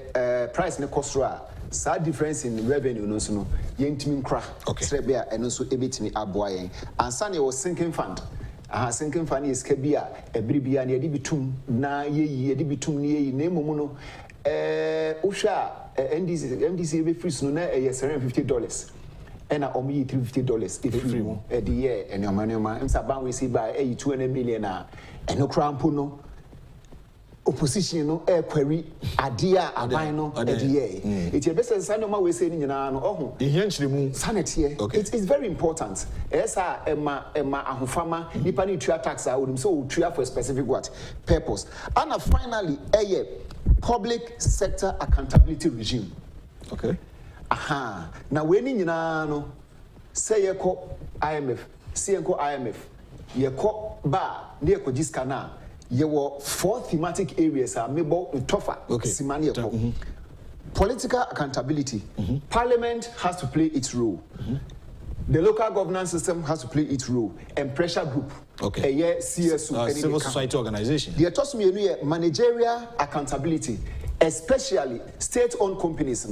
price ne cost ra sa difference in revenue no so no yentimi nkra sre bia enunso ebetimi aboa yen ansa ne was sinking fund sinking fund is ka bia ebribia ne yedi bitum na yedi bitum ne yi na emomu no uhwa MDC be free no na $750 and only $350 if you the year and your money man ban we see by 200 million and no crampo no opposition no air query adia aban no the year it's your best san no we say ni nyina no oh sanity it's very important esa ema ahofama nipa ni tua tax a odum so tua for a specific what purpose and finally public sector accountability regime. Okay. Now when you know say you call IMF, you call bar near Kojiskana, you were 4 thematic areas are maybe tougher. Okay. Political accountability. Parliament has to play its role. The local governance system has to play its role, and pressure group. Okay. CSO, civil society organization. The toss me managerial accountability, especially state-owned companies.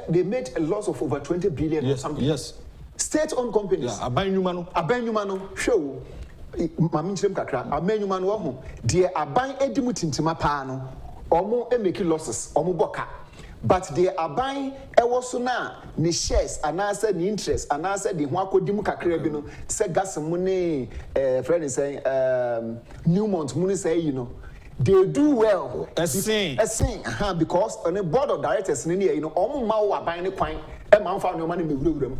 They made a loss of over 20 billion or something. Yes. State-owned companies. Yeah, Abenyumano. Show. Maminchim kakra. Abenyumano. They are buying edimutintima pano. Omo making losses. Omo boka. But they are buying ewosuna ni shares anase ni interest anase di ho akodimu kakra bi no se gas money friend is saying Newmont money say they do well because on the board of directors omo ma wo aban ne kwan e ma mfa no ma ne mewurawuram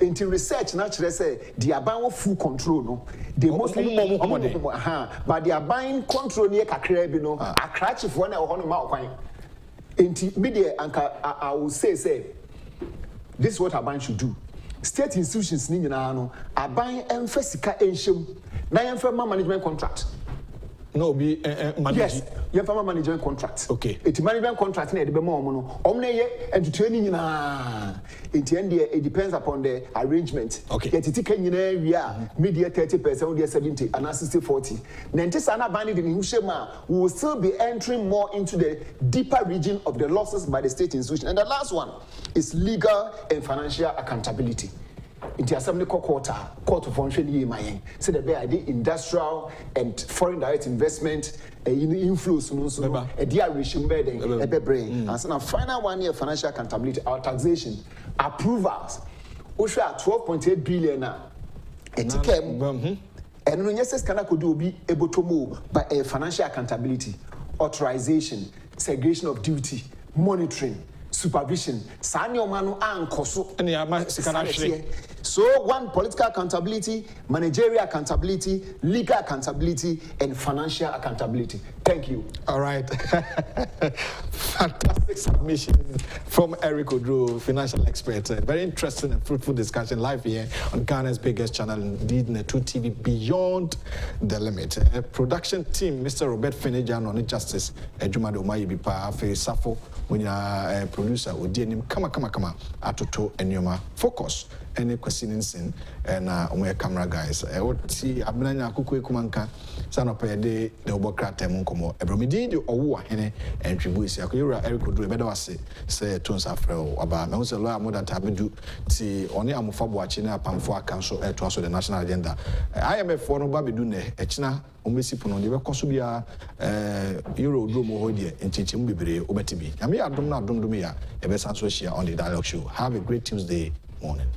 into research naturally say they are buying full control no they mostly but they are buying control near kakra bi no akrachi fo na ho no ma kwan. In media, I will say, this is what a bank should do. State institutions, are buying emphasica ancient, na management contract. No, be yes, you have a management contract. Okay. It's management contract in the moment. And to training in India, it depends upon the arrangement. Okay. Yet it can media 30%, media 70, and 60-40. Nantisana banded in Hushema will still be entering more into the deeper region of the losses by the state institution. And the last one is legal and financial accountability. Into assembly court of function year so the industrial and foreign direct investment inflows a dear regime bedding a brain and so final 1 year financial accountability our taxation approvals which are 12.8 billion and when yes can could be able to move by a financial accountability authorization segregation of duty monitoring supervision sanyo manu ankoso so one political accountability, managerial accountability, legal accountability, and financial accountability. Thank you. All right. Fantastic submission from Eric Oduro, financial expert. Very interesting and fruitful discussion live here on Ghana's biggest channel, indeed, Netu TV, Beyond the Limit. Production team, Mr. Robert Finejan on Justice, Jumado Mayibipa, Safo, when you producer, Odienim, Kama, Atoto, and Yoma. Focus. Any questions in and my camera guys. I would see Abnanya Kuku Kumanka, son of a day, the Obocrat Munkomo, Ebromidi, or Hene, and Tribusi. Akura Eric would do a better say Tons Afro about most of the more than Tabidu, see only Amufab watching up and for council to also the national agenda. IMF for no Babidune, Echna, Umisipuno, the Kosubia, Euro Drumo Hodia, and Chichimbi, Obetibi. I mean, I don't know, a best answer on the dialogue show. Have a great Tuesday. morning.